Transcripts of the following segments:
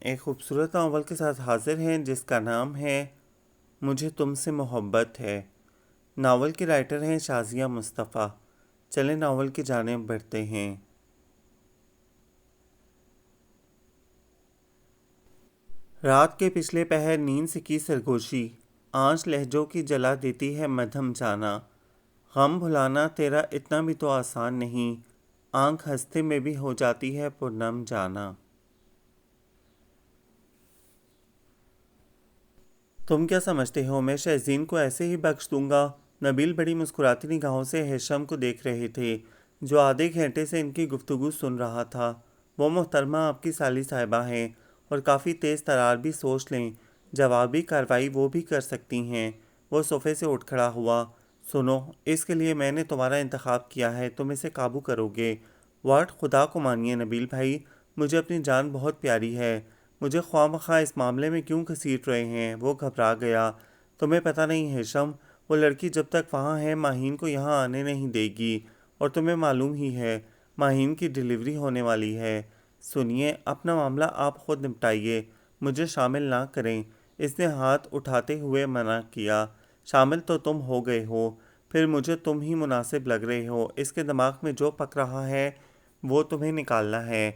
ایک خوبصورت ناول کے ساتھ حاضر ہیں جس کا نام ہے مجھے تم سے محبت ہے۔ ناول کے رائٹر ہیں شازیہ مصطفیٰ۔ چلیں ناول کی جانب بڑھتے ہیں۔ رات کے پچھلے پہر نیند سے کی سرگوشی، آنچ لہجوں کی جلا دیتی ہے مدھم جانا۔ غم بھلانا تیرا اتنا بھی تو آسان نہیں، آنکھ ہنستے میں بھی ہو جاتی ہے پرنم جانا۔ تم کیا سمجھتے ہو میں شہزین کو ایسے ہی بخش دوں گا؟ نبیل بڑی مسکراتی نگاہوں سے ہیشم کو دیکھ رہے تھے جو آدھے گھنٹے سے ان کی گفتگو سن رہا تھا۔ وہ محترمہ آپ کی سالی صاحبہ ہیں اور کافی تیز ترار بھی سوچ لیں جوابی کارروائی وہ بھی کر سکتی ہیں۔ وہ صوفے سے اٹھ کھڑا ہوا۔ سنو، اس کے لیے میں نے تمہارا انتخاب کیا ہے، تم اسے قابو کرو گے؟ واٹ، خدا کو مانیے نبیل بھائی، مجھے اپنی جان بہت پیاری ہے، مجھے خواہ مخواہ اس معاملے میں کیوں گھسیٹ رہے ہیں؟ وہ گھبرا گیا۔ تمہیں پتہ نہیں ہیشم، وہ لڑکی جب تک وہاں ہے ماہین کو یہاں آنے نہیں دے گی، اور تمہیں معلوم ہی ہے ماہین کی ڈیلیوری ہونے والی ہے۔ سنیے، اپنا معاملہ آپ خود نپٹائیے، مجھے شامل نہ کریں۔ اس نے ہاتھ اٹھاتے ہوئے منع کیا۔ شامل تو تم ہو گئے ہو، پھر مجھے تم ہی مناسب لگ رہے ہو۔ اس کے دماغ میں جو پک رہا ہے وہ تمہیں نکالنا ہے۔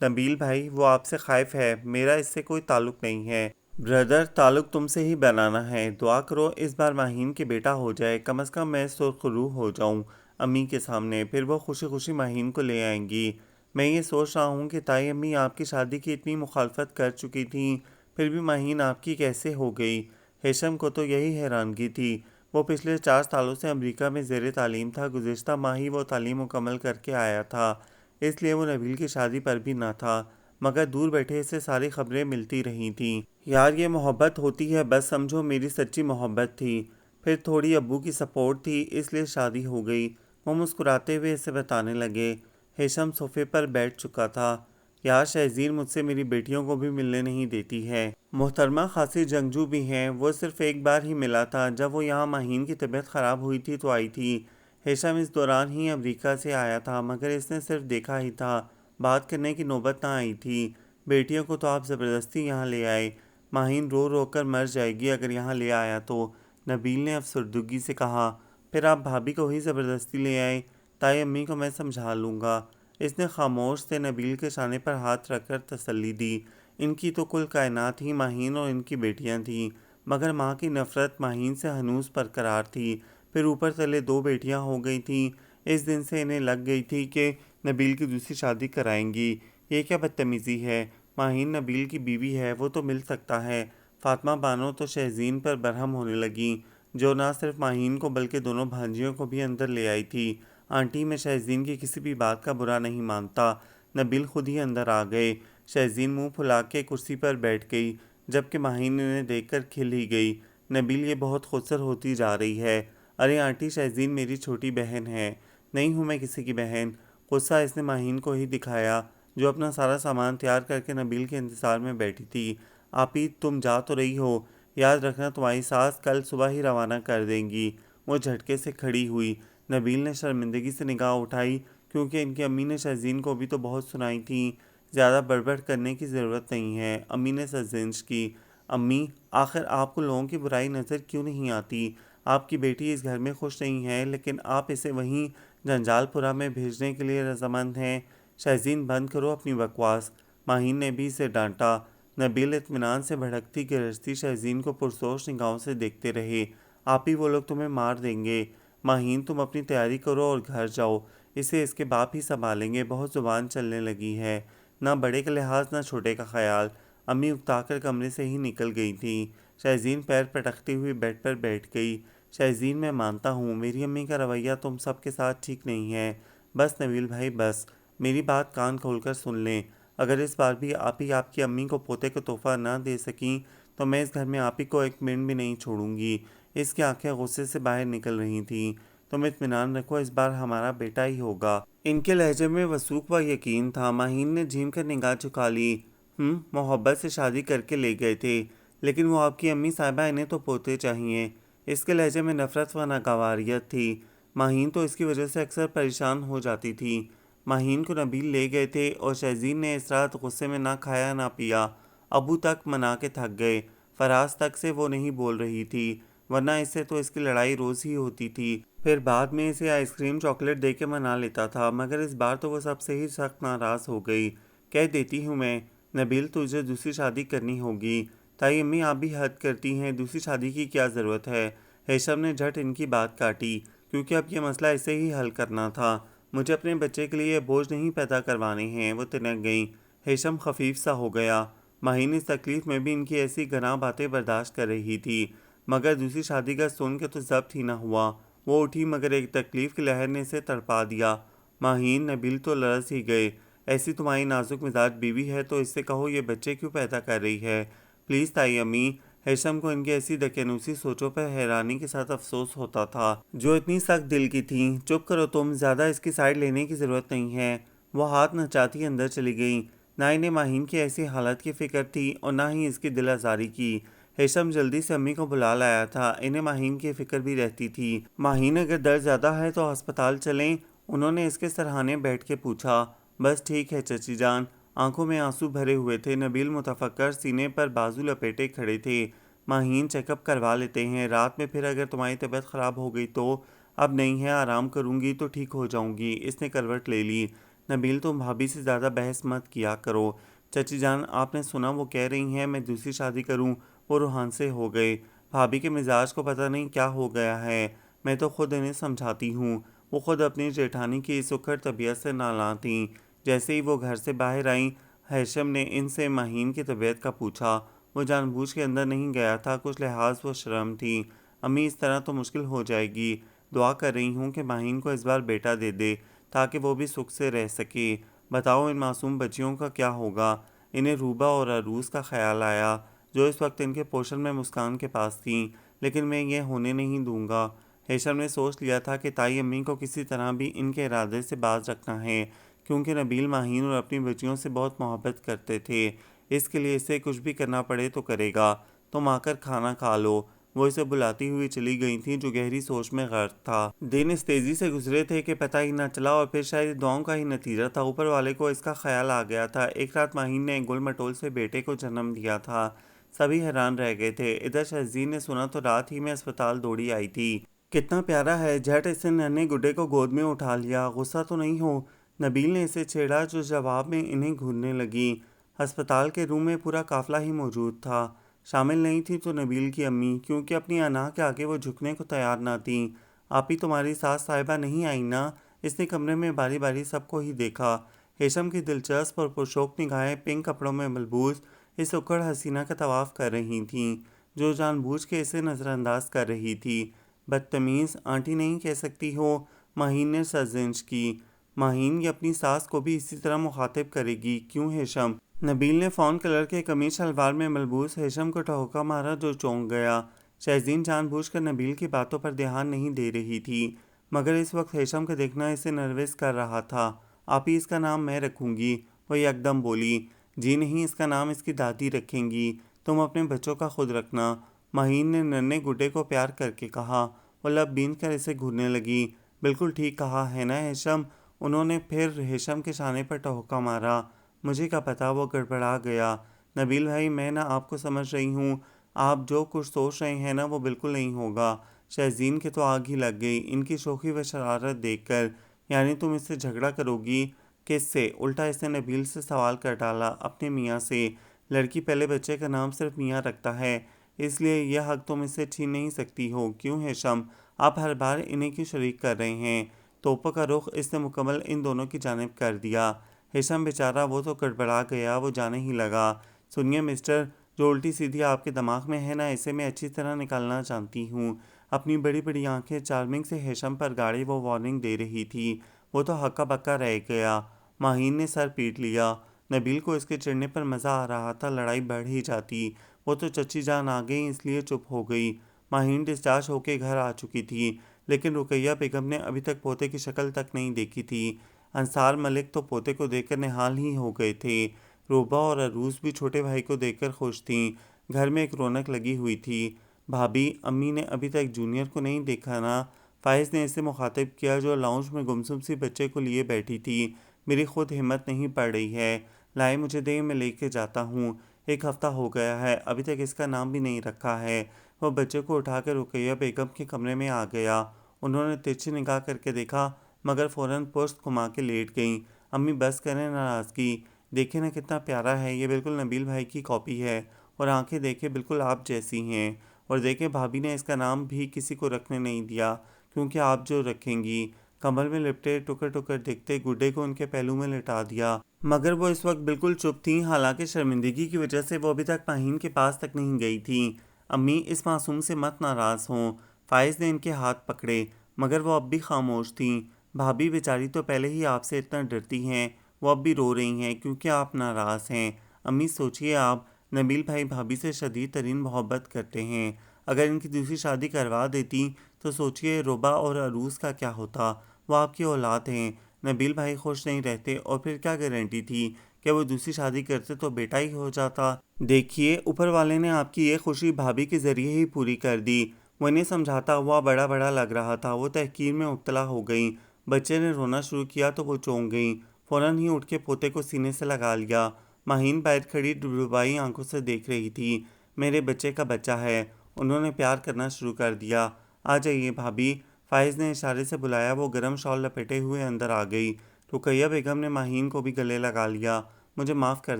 نبیل بھائی، وہ آپ سے خائف ہے، میرا اس سے کوئی تعلق نہیں ہے۔ بردر، تعلق تم سے ہی بنانا ہے۔ دعا کرو اس بار ماہین کے بیٹا ہو جائے، کم از کم میں سرخ روح ہو جاؤں امی کے سامنے، پھر وہ خوشی خوشی ماہین کو لے آئیں گی۔ میں یہ سوچ رہا ہوں کہ تائی امی آپ کی شادی کی اتنی مخالفت کر چکی تھیں، پھر بھی ماہین آپ کی کیسے ہو گئی؟ ہیشم کو تو یہی حیرانگی تھی۔ وہ پچھلے 4 سالوں سے امریکہ میں زیر تعلیم تھا، گزشتہ ماہ ہی وہ تعلیم مکمل کر کے آیا تھا، اس لیے وہ نبیل کی شادی پر بھی نہ تھا، مگر دور بیٹھے اسے ساری خبریں ملتی رہی تھیں۔ یار یہ محبت ہوتی ہے، بس سمجھو میری سچی محبت تھی، پھر تھوڑی ابو کی سپورٹ تھی، اس لیے شادی ہو گئی۔ وہ مسکراتے ہوئے اسے بتانے لگے۔ ہیشم صوفے پر بیٹھ چکا تھا۔ یار شہزین مجھ سے میری بیٹیوں کو بھی ملنے نہیں دیتی ہے۔ محترمہ خاصی جنگجو بھی ہیں، وہ صرف ایک بار ہی ملا تھا، جب وہ یہاں ماہین کی طبیعت خراب ہوئی تھی تو آئی تھی۔ ہیشم اس دوران ہی امریکہ سے آیا تھا، مگر اس نے صرف دیکھا ہی تھا، بات کرنے کی نوبت نہ آئی تھی۔ بیٹیوں کو تو آپ زبردستی یہاں لے آئے، ماہین رو رو کر مر جائے گی اگر یہاں لے آیا تو، نبیل نے افسردگی سے کہا۔ پھر آپ بھابھی کو ہی زبردستی لے آئے، تائی امی کو میں سمجھا لوں گا۔ اس نے خاموش سے نبیل کے شانے پر ہاتھ رکھ کر تسلی دی۔ ان کی تو کل کائنات ہی ماہین اور ان کی بیٹیاں تھیں، مگر ماں کی نفرت ماہین سے ہنوز برقرار تھی۔ پھر اوپر تلے 2 بیٹیاں ہو گئی تھیں۔ اس دن سے انہیں لگ گئی تھی کہ نبیل کی دوسری شادی کرائیں گی۔ یہ کیا بدتمیزی ہے؟ ماہین نبیل کی بیوی ہے، وہ تو مل سکتا ہے۔ فاطمہ بانو تو شہزین پر برہم ہونے لگیں، جو نہ صرف ماہین کو بلکہ دونوں بھانجیوں کو بھی اندر لے آئی تھی۔ آنٹی، میں شہزین کی کسی بھی بات کا برا نہیں مانتا۔ نبیل خود ہی اندر آ گئے۔ شہزین منہ پھلا کے کرسی پر بیٹھ گئی، جبکہ ماہین انہیں دیکھ کر کھل ہی گئی۔ نبیل، یہ بہت خودسر ہوتی جا رہی ہے۔ ارے آنٹی، شہزین میری چھوٹی بہن ہے، نہیں ہوں میں کسی کی بہن۔ غصہ اس نے ماہین کو ہی دکھایا، جو اپنا سارا سامان تیار کر کے نبیل کے انتظار میں بیٹھی تھی۔ آپی، تم جا تو رہی ہو، یاد رکھنا تمہاری ساس کل صبح ہی روانہ کر دیں گی۔ وہ جھٹکے سے کھڑی ہوئی۔ نبیل نے شرمندگی سے نگاہ اٹھائی، کیونکہ ان کی امی نے شہزین کو بھی تو بہت سنائی تھیں۔ زیادہ بڑبڑ کرنے کی ضرورت نہیں ہے، امی نے سرزنش کی۔ امی، آخر آپ کو لوگوں کی برائی نظر کیوں نہیں آتی؟ آپ کی بیٹی اس گھر میں خوش نہیں ہے، لیکن آپ اسے وہیں جنجال پورہ میں بھیجنے کے لیے رضامند ہیں۔ شہزین، بند کرو اپنی بکواس، ماہین نے بھی اسے ڈانٹا۔ نبیل اطمینان سے بھڑکتی گرجتی شہزین کو پرسوش نگاہوں سے دیکھتے رہے۔ آپی، وہ لوگ تمہیں مار دیں گے۔ ماہین، تم اپنی تیاری کرو اور گھر جاؤ، اسے اس کے باپ ہی سنبھالیں گے، بہت زبان چلنے لگی ہے، نہ بڑے کا لحاظ نہ چھوٹے کا خیال۔ امی اکتا کر کمرے سے ہی نکل گئی تھیں۔ شہزین پیر پٹکتی ہوئی بیڈ پر بیٹھ گئی۔ شہزین، میں مانتا ہوں میری امی کا رویہ تم سب کے ساتھ ٹھیک نہیں ہے، بس نبیل بھائی بس، میری بات کان کھول کر سن لیں۔ اگر اس بار بھی آپ ہی آپ کی امی کو پوتے کو تحفہ نہ دے سکیں تو میں اس گھر میں آپ ہی کو ایک منٹ بھی نہیں چھوڑوں گی۔ اس کی آنکھیں غصے سے باہر نکل رہی تھیں۔ تم اطمینان رکھو، اس بار ہمارا بیٹا ہی ہوگا۔ ان کے لہجے میں وثوق و یقین تھا۔ ماہین نے جھیم کر نگاہ جھکا لی۔ محبت سے شادی کر کے لے گئے تھے، لیکن وہ آپ کی امی صاحبہ، انہیں تو پوتے چاہیے۔ اس کے لہجے میں نفرت و ناگواریت تھی۔ ماہین تو اس کی وجہ سے اکثر پریشان ہو جاتی تھی۔ ماہین کو نبیل لے گئے تھے اور شہزین نے اس رات غصے میں نہ کھایا نہ پیا۔ ابو تک منا کے تھک گئے، فراز تک سے وہ نہیں بول رہی تھی، ورنہ اس سے تو اس کی لڑائی روز ہی ہوتی تھی۔ پھر بعد میں اسے آئس کریم چاکلیٹ دے کے منا لیتا تھا، مگر اس بار تو وہ سب سے ہی سخت ناراض ہو گئی۔ کہہ دیتی ہوں میں، نبیل تجھے دوسری شادی کرنی ہوگی۔ تائی امی آپ بھی حد کرتی ہیں، دوسری شادی کی کیا ضرورت ہے؟ ہیثم نے جھٹ ان کی بات کاٹی، کیونکہ اب یہ مسئلہ اسے ہی حل کرنا تھا۔ مجھے اپنے بچے کے لیے بوجھ نہیں پیدا کروانے ہیں، وہ تنک گئیں۔ ہیثم خفیف سا ہو گیا۔ ماہین اس تکلیف میں بھی ان کی ایسی گناہ باتیں برداشت کر رہی تھی، مگر دوسری شادی کا سن کے تو ضبط ہی نہ ہوا۔ وہ اٹھی مگر ایک تکلیف کی لہر نے اسے تڑپا دیا۔ ماہین، نبیل تو لرز ہی گئے۔ ایسی تمہاری نازک مزاج بیوی ہے تو اس سے کہو یہ بچے کیوں پیدا کر رہی ہے؟ پلیز تائی امی۔ ہیثم کو ان کی ایسی دقیانوسی سوچوں پر حیرانی کے ساتھ افسوس ہوتا تھا، جو اتنی سخت دل کی تھیں۔ چپ کرو تم، زیادہ اس کی سائیڈ لینے کی ضرورت نہیں ہے۔ وہ ہاتھ نچاتی اندر چلی گئیں۔ نہ انہیں ماہین کی ایسی حالت کی فکر تھی اور نہ ہی اس کی دل آزاری کی۔ ہیثم جلدی سے امی کو بلا لایا تھا، انہیں ماہین کی فکر بھی رہتی تھی۔ ماہین، اگر درد زیادہ ہے تو ہسپتال چلیں؟ انہوں نے اس کے سرہانے بیٹھ کے پوچھا۔ بس ٹھیک ہے چچی جان۔ آنکھوں میں آنسو بھرے ہوئے تھے۔ نبیل متفکر سینے پر بازو لپیٹے کھڑے تھے۔ ماہین، چیک اپ کروا لیتے ہیں، رات میں پھر اگر تمہاری طبیعت خراب ہو گئی تو؟ اب نہیں ہے، آرام کروں گی تو ٹھیک ہو جاؤں گی۔ اس نے کروٹ لے لی۔ نبیل، تم بھابھی سے زیادہ بحث مت کیا کرو۔ چچی جان، آپ نے سنا وہ کہہ رہی ہیں میں دوسری شادی کروں؟ وہ روحان سے ہو گئے۔ بھابھی کے مزاج کو پتہ نہیں کیا ہو گیا ہے، میں تو خود انہیں سمجھاتی ہوں۔ وہ خود اپنی جیٹھانی کی اس اکڑ طبیعت سے نالاں تھیں۔ جیسے ہی وہ گھر سے باہر آئیں، ہیثم نے ان سے ماہین کی طبیعت کا پوچھا۔ وہ جان بوجھ کے اندر نہیں گیا تھا، کچھ لحاظ و شرم تھی۔ امی، اس طرح تو مشکل ہو جائے گی۔ دعا کر رہی ہوں کہ ماہین کو اس بار بیٹا دے دے تاکہ وہ بھی سکھ سے رہ سکے۔ بتاؤ ان معصوم بچیوں کا کیا ہوگا؟ انہیں روبا اور عروس کا خیال آیا، جو اس وقت ان کے پوشن میں مسکان کے پاس تھیں، لیکن میں یہ ہونے نہیں دوں گا۔ ہیثم نے سوچ لیا تھا کہ تائی امی کو کسی طرح بھی ان کے ارادے سے باز رکھنا ہے، کیونکہ نبیل ماہین اور اپنی بچیوں سے بہت محبت کرتے تھے۔ اس کے لیے اسے کچھ بھی کرنا پڑے تو کرے گا۔ تم آ کر کھانا کھا لو۔ وہ اسے بلاتی ہوئی چلی گئی تھیں، جو گہری سوچ میں غرق تھا۔ دن اس تیزی سے گزرے تھے کہ پتہ ہی نہ چلا، اور پھر شاید دعاؤں کا ہی نتیجہ تھا، اوپر والے کو اس کا خیال آ گیا تھا۔ ایک رات ماہین نے ایک گل مٹول سے بیٹے کو جنم دیا تھا۔ سبھی حیران رہ گئے تھے۔ ادھر شہزین نے سنا تو رات ہی میں اسپتال دوڑی آئی تھی۔ کتنا پیارا ہے، جھٹ اس نے ننھے گڈے کو گود میں اٹھا لیا۔ غصہ تو نہیں ہو؟ نبیل نے اسے چھیڑا، جو جواب میں انہیں گھورنے لگی۔ ہسپتال کے روم میں پورا قافلہ ہی موجود تھا۔ شامل نہیں تھی تو نبیل کی امی، کیونکہ اپنی انا کے آگے وہ جھکنے کو تیار نہ تھیں۔ آپی، تمہاری ساس صاحبہ نہیں آئی نا؟ اس نے کمرے میں باری باری سب کو ہی دیکھا۔ ہیثم کی دلچسپ اور پرشوق نگاہیں پنک کپڑوں میں ملبوس اس اکڑ حسینہ کا طواف کر رہی تھیں، جو جان بوجھ کے اسے نظر انداز کر رہی تھی۔ بدتمیز، آنٹی نہیں کہہ سکتی ہو؟ ماہین نے سرزنش کی۔ ماہین، یہ اپنی ساس کو بھی اسی طرح مخاطب کرے گی، کیوں ہیثم؟ نبیل نے فون کلر کے قمیص شلوار میں ملبوس ہیثم کو ٹھوکا مارا، جو چونک گیا۔ شہزین جان بوجھ کر نبیل کی باتوں پر دھیان نہیں دے رہی تھی، مگر اس وقت ہیثم کا دیکھنا اسے نروس کر رہا تھا۔ آپی، اس کا نام میں رکھوں گی، وہ یکدم بولی۔ جی نہیں، اس کا نام اس کی دادی رکھیں گی، تم اپنے بچوں کا خود رکھنا، ماہین نے ننھے گڈے کو پیار کر کے کہا۔ وہ لب بیند کر اسے گھورنے لگی۔ بالکل ٹھیک کہا ہے نا ہیثم؟ انہوں نے پھر ہیثم کے شانے پر ٹھوکا مارا۔ مجھے کیا پتا، وہ گڑبڑا گیا۔ نبیل بھائی، میں نہ آپ کو سمجھ رہی ہوں، آپ جو کچھ سوچ رہے ہیں نا وہ بالکل نہیں ہوگا۔ شہزین کے تو آگ ہی لگ گئی ان کی شوخی و شرارت دیکھ کر۔ یعنی تم اس سے جھگڑا کرو گی؟ کس سے؟ الٹا اس نے نبیل سے سوال کر ڈالا، اپنے میاں سے۔ لڑکی پہلے بچے کا نام صرف میاں رکھتا ہے، اس لیے یہ حق تم اس سے چھین نہیں سکتی ہو، کیوں ہیثم؟ آپ ہر بار انہیں کیوں شریک کر رہے ہیں؟ توپوں کا رخ اس نے مکمل ان دونوں کی جانب کر دیا۔ ہیثم بیچارہ، وہ تو گڑبڑا گیا، وہ جانے ہی لگا۔ سنیے مسٹر، جو الٹی سیدھی آپ کے دماغ میں ہے نا، اسے میں اچھی طرح نکالنا جانتی ہوں۔ اپنی بڑی بڑی آنکھیں چارمنگ سے ہیثم پر گاڑی وہ وارننگ دے رہی تھی۔ وہ تو ہکا بکا رہ گیا۔ ماہین نے سر پیٹ لیا۔ نبیل کو اس کے چڑھنے پر مزہ آ رہا تھا، لڑائی بڑھ ہی جاتی۔ وہ تو چچی جان آ گئیں اس لیے چپ ہو گئی۔ ماہین ڈسچارج ہو کے گھر آ چکی تھی، لیکن رقیہ بیگم نے ابھی تک پوتے کی شکل تک نہیں دیکھی تھی۔ انصار ملک تو پوتے کو دیکھ کر نہال ہی ہو گئے تھے۔ روبا اور عروس بھی چھوٹے بھائی کو دیکھ کر خوش تھیں۔ گھر میں ایک رونق لگی ہوئی تھی۔ بھابھی، امی نے ابھی تک جونیئر کو نہیں دیکھا نا؟ فائز نے اسے مخاطب کیا، جو لاؤنج میں گمسم سی بچے کو لیے بیٹھی تھی۔ میری خود ہمت نہیں پڑ رہی ہے۔ لائے مجھے دے، میں لے کے جاتا ہوں۔ 1 ہفتہ ہو گیا ہے، ابھی تک اس کا نام بھی نہیں رکھا ہے۔ وہ بچے کو اٹھا کے رقیہ بیگم کے کمرے میں آ گیا۔ انہوں نے ترچھی نگاہ کر کے دیکھا مگر فوراً پشت گھما کے لیٹ گئیں۔ امی بس کریں ناراضگی، دیکھیں نا کتنا پیارا ہے، یہ بالکل نبیل بھائی کی کاپی ہے، اور آنکھیں دیکھیں بالکل آپ جیسی ہیں، اور دیکھیں بھابھی نے اس کا نام بھی کسی کو رکھنے نہیں دیا کیونکہ آپ جو رکھیں گی۔ کمبل میں لپٹے ٹکر ٹکر دیکھتے گڈے کو ان کے پہلو میں لٹا دیا، مگر وہ اس وقت بالکل چپ تھیں، حالانکہ شرمندگی کی وجہ سے وہ ابھی تک ماہین کے پاس تک نہیں گئی تھیں۔ امی اس معصوم سے مت ناراض ہوں۔ فائز نے ان کے ہاتھ پکڑے مگر وہ اب بھی خاموش تھیں۔ بھابھی بیچاری تو پہلے ہی آپ سے اتنا ڈرتی ہیں، وہ اب بھی رو رہی ہیں کیونکہ آپ ناراض ہیں۔ امی سوچئے آپ، نبیل بھائی بھابھی سے شدید ترین محبت کرتے ہیں، اگر ان کی دوسری شادی کروا دیتی تو سوچئے ربا اور عروس کا کیا ہوتا، وہ آپ کی اولاد ہیں۔ نبیل بھائی خوش نہیں رہتے اور پھر کیا گارنٹی تھی کہ وہ دوسری شادی کرتے تو بیٹا ہی ہو جاتا۔ دیکھیے اوپر والے نے آپ کی یہ خوشی بھابھی کے ذریعے ہی پوری کر دی۔ وہ انہیں سمجھاتا ہوا بڑا بڑا لگ رہا تھا۔ وہ تحقیر میں مبتلا ہو گئیں۔ بچے نے رونا شروع کیا تو وہ چونک گئیں، فوراً ہی اٹھ کے پوتے کو سینے سے لگا لیا۔ ماہین باہر کھڑی ڈبڈبائی آنکھوں سے دیکھ رہی تھی۔ میرے بچے کا بچہ ہے، انہوں نے پیار کرنا شروع کر دیا۔ آ جائیے بھابھی، فائز نے اشارے سے بلایا۔ وہ گرم شال لپیٹے ہوئے اندر آ گئی۔ رقیہ بیگم نے ماہین کو بھی گلے لگا لیا۔ مجھے معاف کر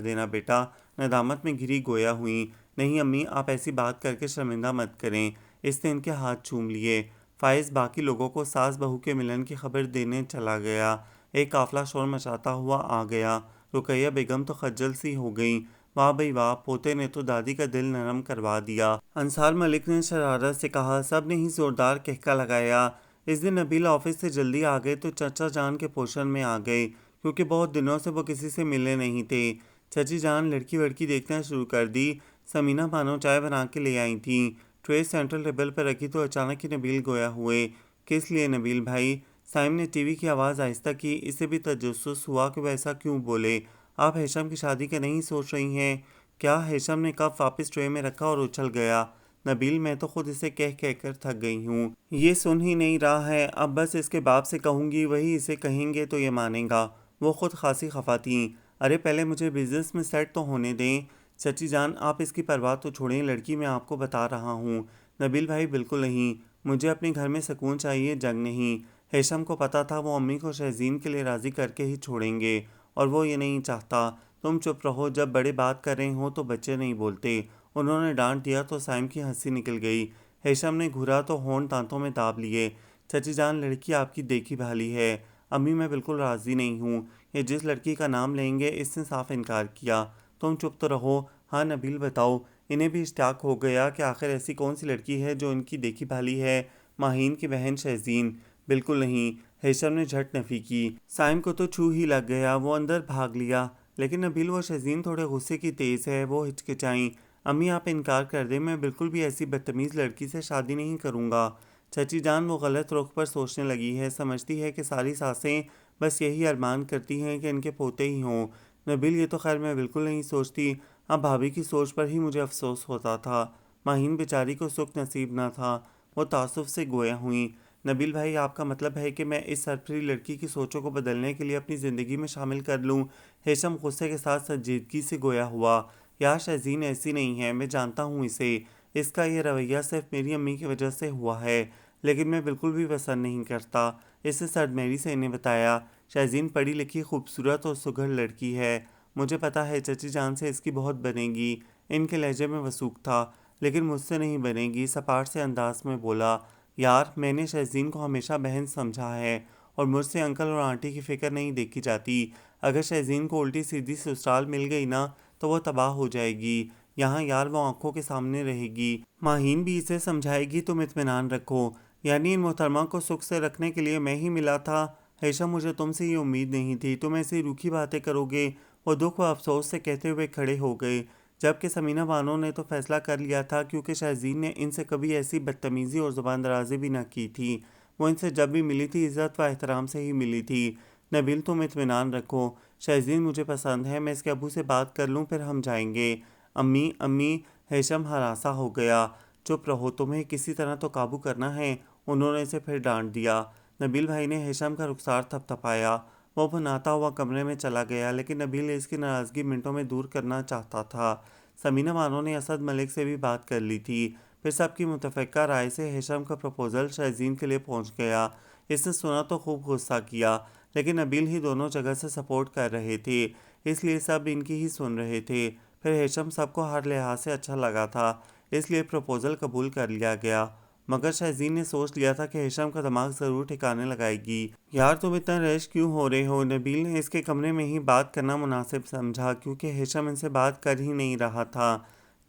دینا بیٹا، ندامت میں گھری گویا ہوئیں۔ نہیں امی، آپ ایسی بات کر کے شرمندہ مت کریں۔ اس نے ان کے ہاتھ چوم لیے۔ فائز باقی لوگوں کو ساس بہو کے ملن کی خبر دینے چلا گیا۔ ایک قافلہ شور مچاتا ہوا آ گیا۔ رقیہ بیگم تو خجل سی ہو گئیں۔ واہ بھئی واہ، پوتے نے تو دادی کا دل نرم کروا دیا۔ انصار ملک نے شرارت سے کہا۔ سب نے ہی زوردار کہکا لگایا۔ اس دن نبیل آفس سے جلدی آ گئے تو چچا جان کے پوشن میں آ گئے کیونکہ بہت دنوں سے وہ کسی سے ملے نہیں تھے۔ چچی جان لڑکی وڑکی دیکھنا شروع کر دی۔ سمینہ بانو چائے بنا کے لے آئی تھیں۔ ٹرے سینٹرل ٹیبل پر رکھی تو اچانک ہی نبیل گویا ہوئے۔ کس لیے نبیل بھائی؟ سائم نے ٹی وی کی آواز آہستہ کی۔ اسے بھی تجسس ہوا کہ وہ ایسا کیوں بولے۔ آپ ہیثم کی شادی کا نہیں سوچ رہی ہیں کیا؟ ہیثم نے کپ واپس ٹرے میں رکھا اور اچھل گیا۔ نبیل میں تو خود اسے کہہ کہہ کر تھک گئی ہوں، یہ سن ہی نہیں رہا ہے۔ اب بس اس کے باپ سے کہوں گی، وہی اسے کہیں گے تو یہ مانے گا۔ وہ خود خاصی خفا تھیں۔ ارے پہلے مجھے بزنس میں سیٹ تو ہونے دیں۔ چچی جان آپ اس کی پرواہ تو چھوڑیں، لڑکی میں آپ کو بتا رہا ہوں۔ نبیل بھائی بالکل نہیں، مجھے اپنے گھر میں سکون چاہیے، جنگ نہیں۔ ہیثم کو پتا تھا وہ امی کو شہزین کے لیے راضی کر کے ہی چھوڑیں گے، اور وہ یہ نہیں چاہتا۔ تم چپ رہو، جب بڑے بات کر رہے ہوں تو بچے نہیں بولتے۔ انہوں نے ڈانٹ دیا تو سائم کی ہنسی نکل گئی۔ ہیثم نے گھورا تو ہونٹ دانتوں میں داب لیے۔ چچی جان لڑکی آپ کی دیکھی بھالی ہے۔ امی میں بالکل راضی نہیں ہوں، یہ جس لڑکی کا نام لیں گے اس نے صاف انکار کیا۔ تم چپ تو رہو۔ ہاں نبیل بتاؤ۔ انہیں بھی اشتیاق ہو گیا کہ آخر ایسی کون سی لڑکی ہے جو ان کی دیکھی بھالی ہے؟ ماہین کی بہن شہزین؟ بالکل نہیں، ہیثم نے جھٹ نفی کی۔ سائم کو تو چھو ہی لگ گیا، وہ اندر بھاگ لیا۔ لیکن نبیل وہ شہزین تھوڑے غصے کی تیز ہے، وہ ہچکچائیں۔ امی آپ انکار کر دیں، میں بالکل بھی ایسی بدتمیز لڑکی سے شادی نہیں کروں گا۔ چچی جان وہ غلط رخ پر سوچنے لگی ہے، سمجھتی ہے کہ ساری ساسیں بس یہی ارمان کرتی ہیں کہ ان کے پوتے ہی ہوں۔ نبیل یہ تو خیر میں بالکل نہیں سوچتی، اب بھابھی کی سوچ پر ہی مجھے افسوس ہوتا تھا۔ ماہین بیچاری کو سکھ نصیب نہ تھا، وہ تعصب سے گویا ہوئیں۔ نبیل بھائی آپ کا مطلب ہے کہ میں اس سرپری لڑکی کی سوچوں کو بدلنے کے لیے اپنی زندگی میں شامل کر لوں؟ ہیثم غصے کے ساتھ سنجیدگی سے گویا ہوا۔ یار شہزین ایسی نہیں ہے، میں جانتا ہوں اسے، اس کا یہ رویہ صرف میری امی کی وجہ سے ہوا ہے، لیکن میں بالکل بھی پسند نہیں کرتا اسے۔ سرد میری سے انہیں بتایا، شہزین پڑھی لکھی خوبصورت اور سگھڑ لڑکی ہے، مجھے پتا ہے چچی جان سے اس کی بہت بنے گی۔ ان کے لہجے میں وثوق تھا۔ لیکن مجھ سے نہیں بنے گی، سپاٹ سے انداز میں بولا۔ یار میں نے شہزین کو ہمیشہ بہن سمجھا ہے اور مجھ سے انکل اور آنٹی کی فکر نہیں دیکھی جاتی۔ اگر شہزین کو الٹی سیدھی سسرال مل گئی نا تو وہ تباہ ہو جائے گی۔ یہاں یار وہ آنکھوں کے سامنے رہے گی، ماہین بھی اسے سمجھائے گی، تم اطمینان رکھو۔ یعنی ان محترمہ کو سکھ سے رکھنے کے لیے میں ہی ملا تھا؟ ہیثم مجھے تم سے یہ امید نہیں تھی، تم ایسی روکھی باتیں کرو گے۔ وہ دکھ و افسوس سے کہتے ہوئے کھڑے ہو گئے۔ جبکہ سمینہ بانو نے تو فیصلہ کر لیا تھا کیونکہ شہزین نے ان سے کبھی ایسی بدتمیزی اور زبان درازی بھی نہ کی تھی۔ وہ ان سے جب بھی ملی تھی عزت و احترام سے ہی ملی تھی۔ نبیل تم اطمینان رکھو، شہزین مجھے پسند ہے، میں اس کے ابو سے بات کر لوں پھر ہم جائیں گے۔ امی ہیثم ہراساں ہو گیا۔ چپ رہو، تمہیں کسی طرح تو قابو کرنا ہے، انہوں نے اسے پھر ڈانٹ دیا۔ نبیل بھائی نے ہیثم کا رخسار تھپتھپایا۔ وہ بھناتا ہوا کمرے میں چلا گیا، لیکن نبیل اس کی ناراضگی منٹوں میں دور کرنا چاہتا تھا۔ سمینہ بانو نے اسد ملک سے بھی بات کر لی تھی۔ پھر سب کی متفقہ رائے سے ہیشم کا پروپوزل شہزین کے لیے پہنچ گیا۔ اس نے سنا تو خوب غصہ کیا، لیکن نبیل ہی دونوں جگہ سے سپورٹ کر رہے تھے، اس لیے سب ان کی ہی سن رہے تھے۔ پھر ہیشم سب کو ہر لحاظ سے اچھا لگا تھا، اس لیے پروپوزل قبول کر لیا گیا۔ مگر شہزین نے سوچ لیا تھا کہ ہیشم کا دماغ ضرور ٹھکانے لگائے گی۔ یار تم اتنا ریش کیوں ہو رہے ہو؟ نبیل نے اس کے کمرے میں ہی بات کرنا مناسب سمجھا، کیونکہ ہیشم ان سے بات کر ہی نہیں رہا تھا۔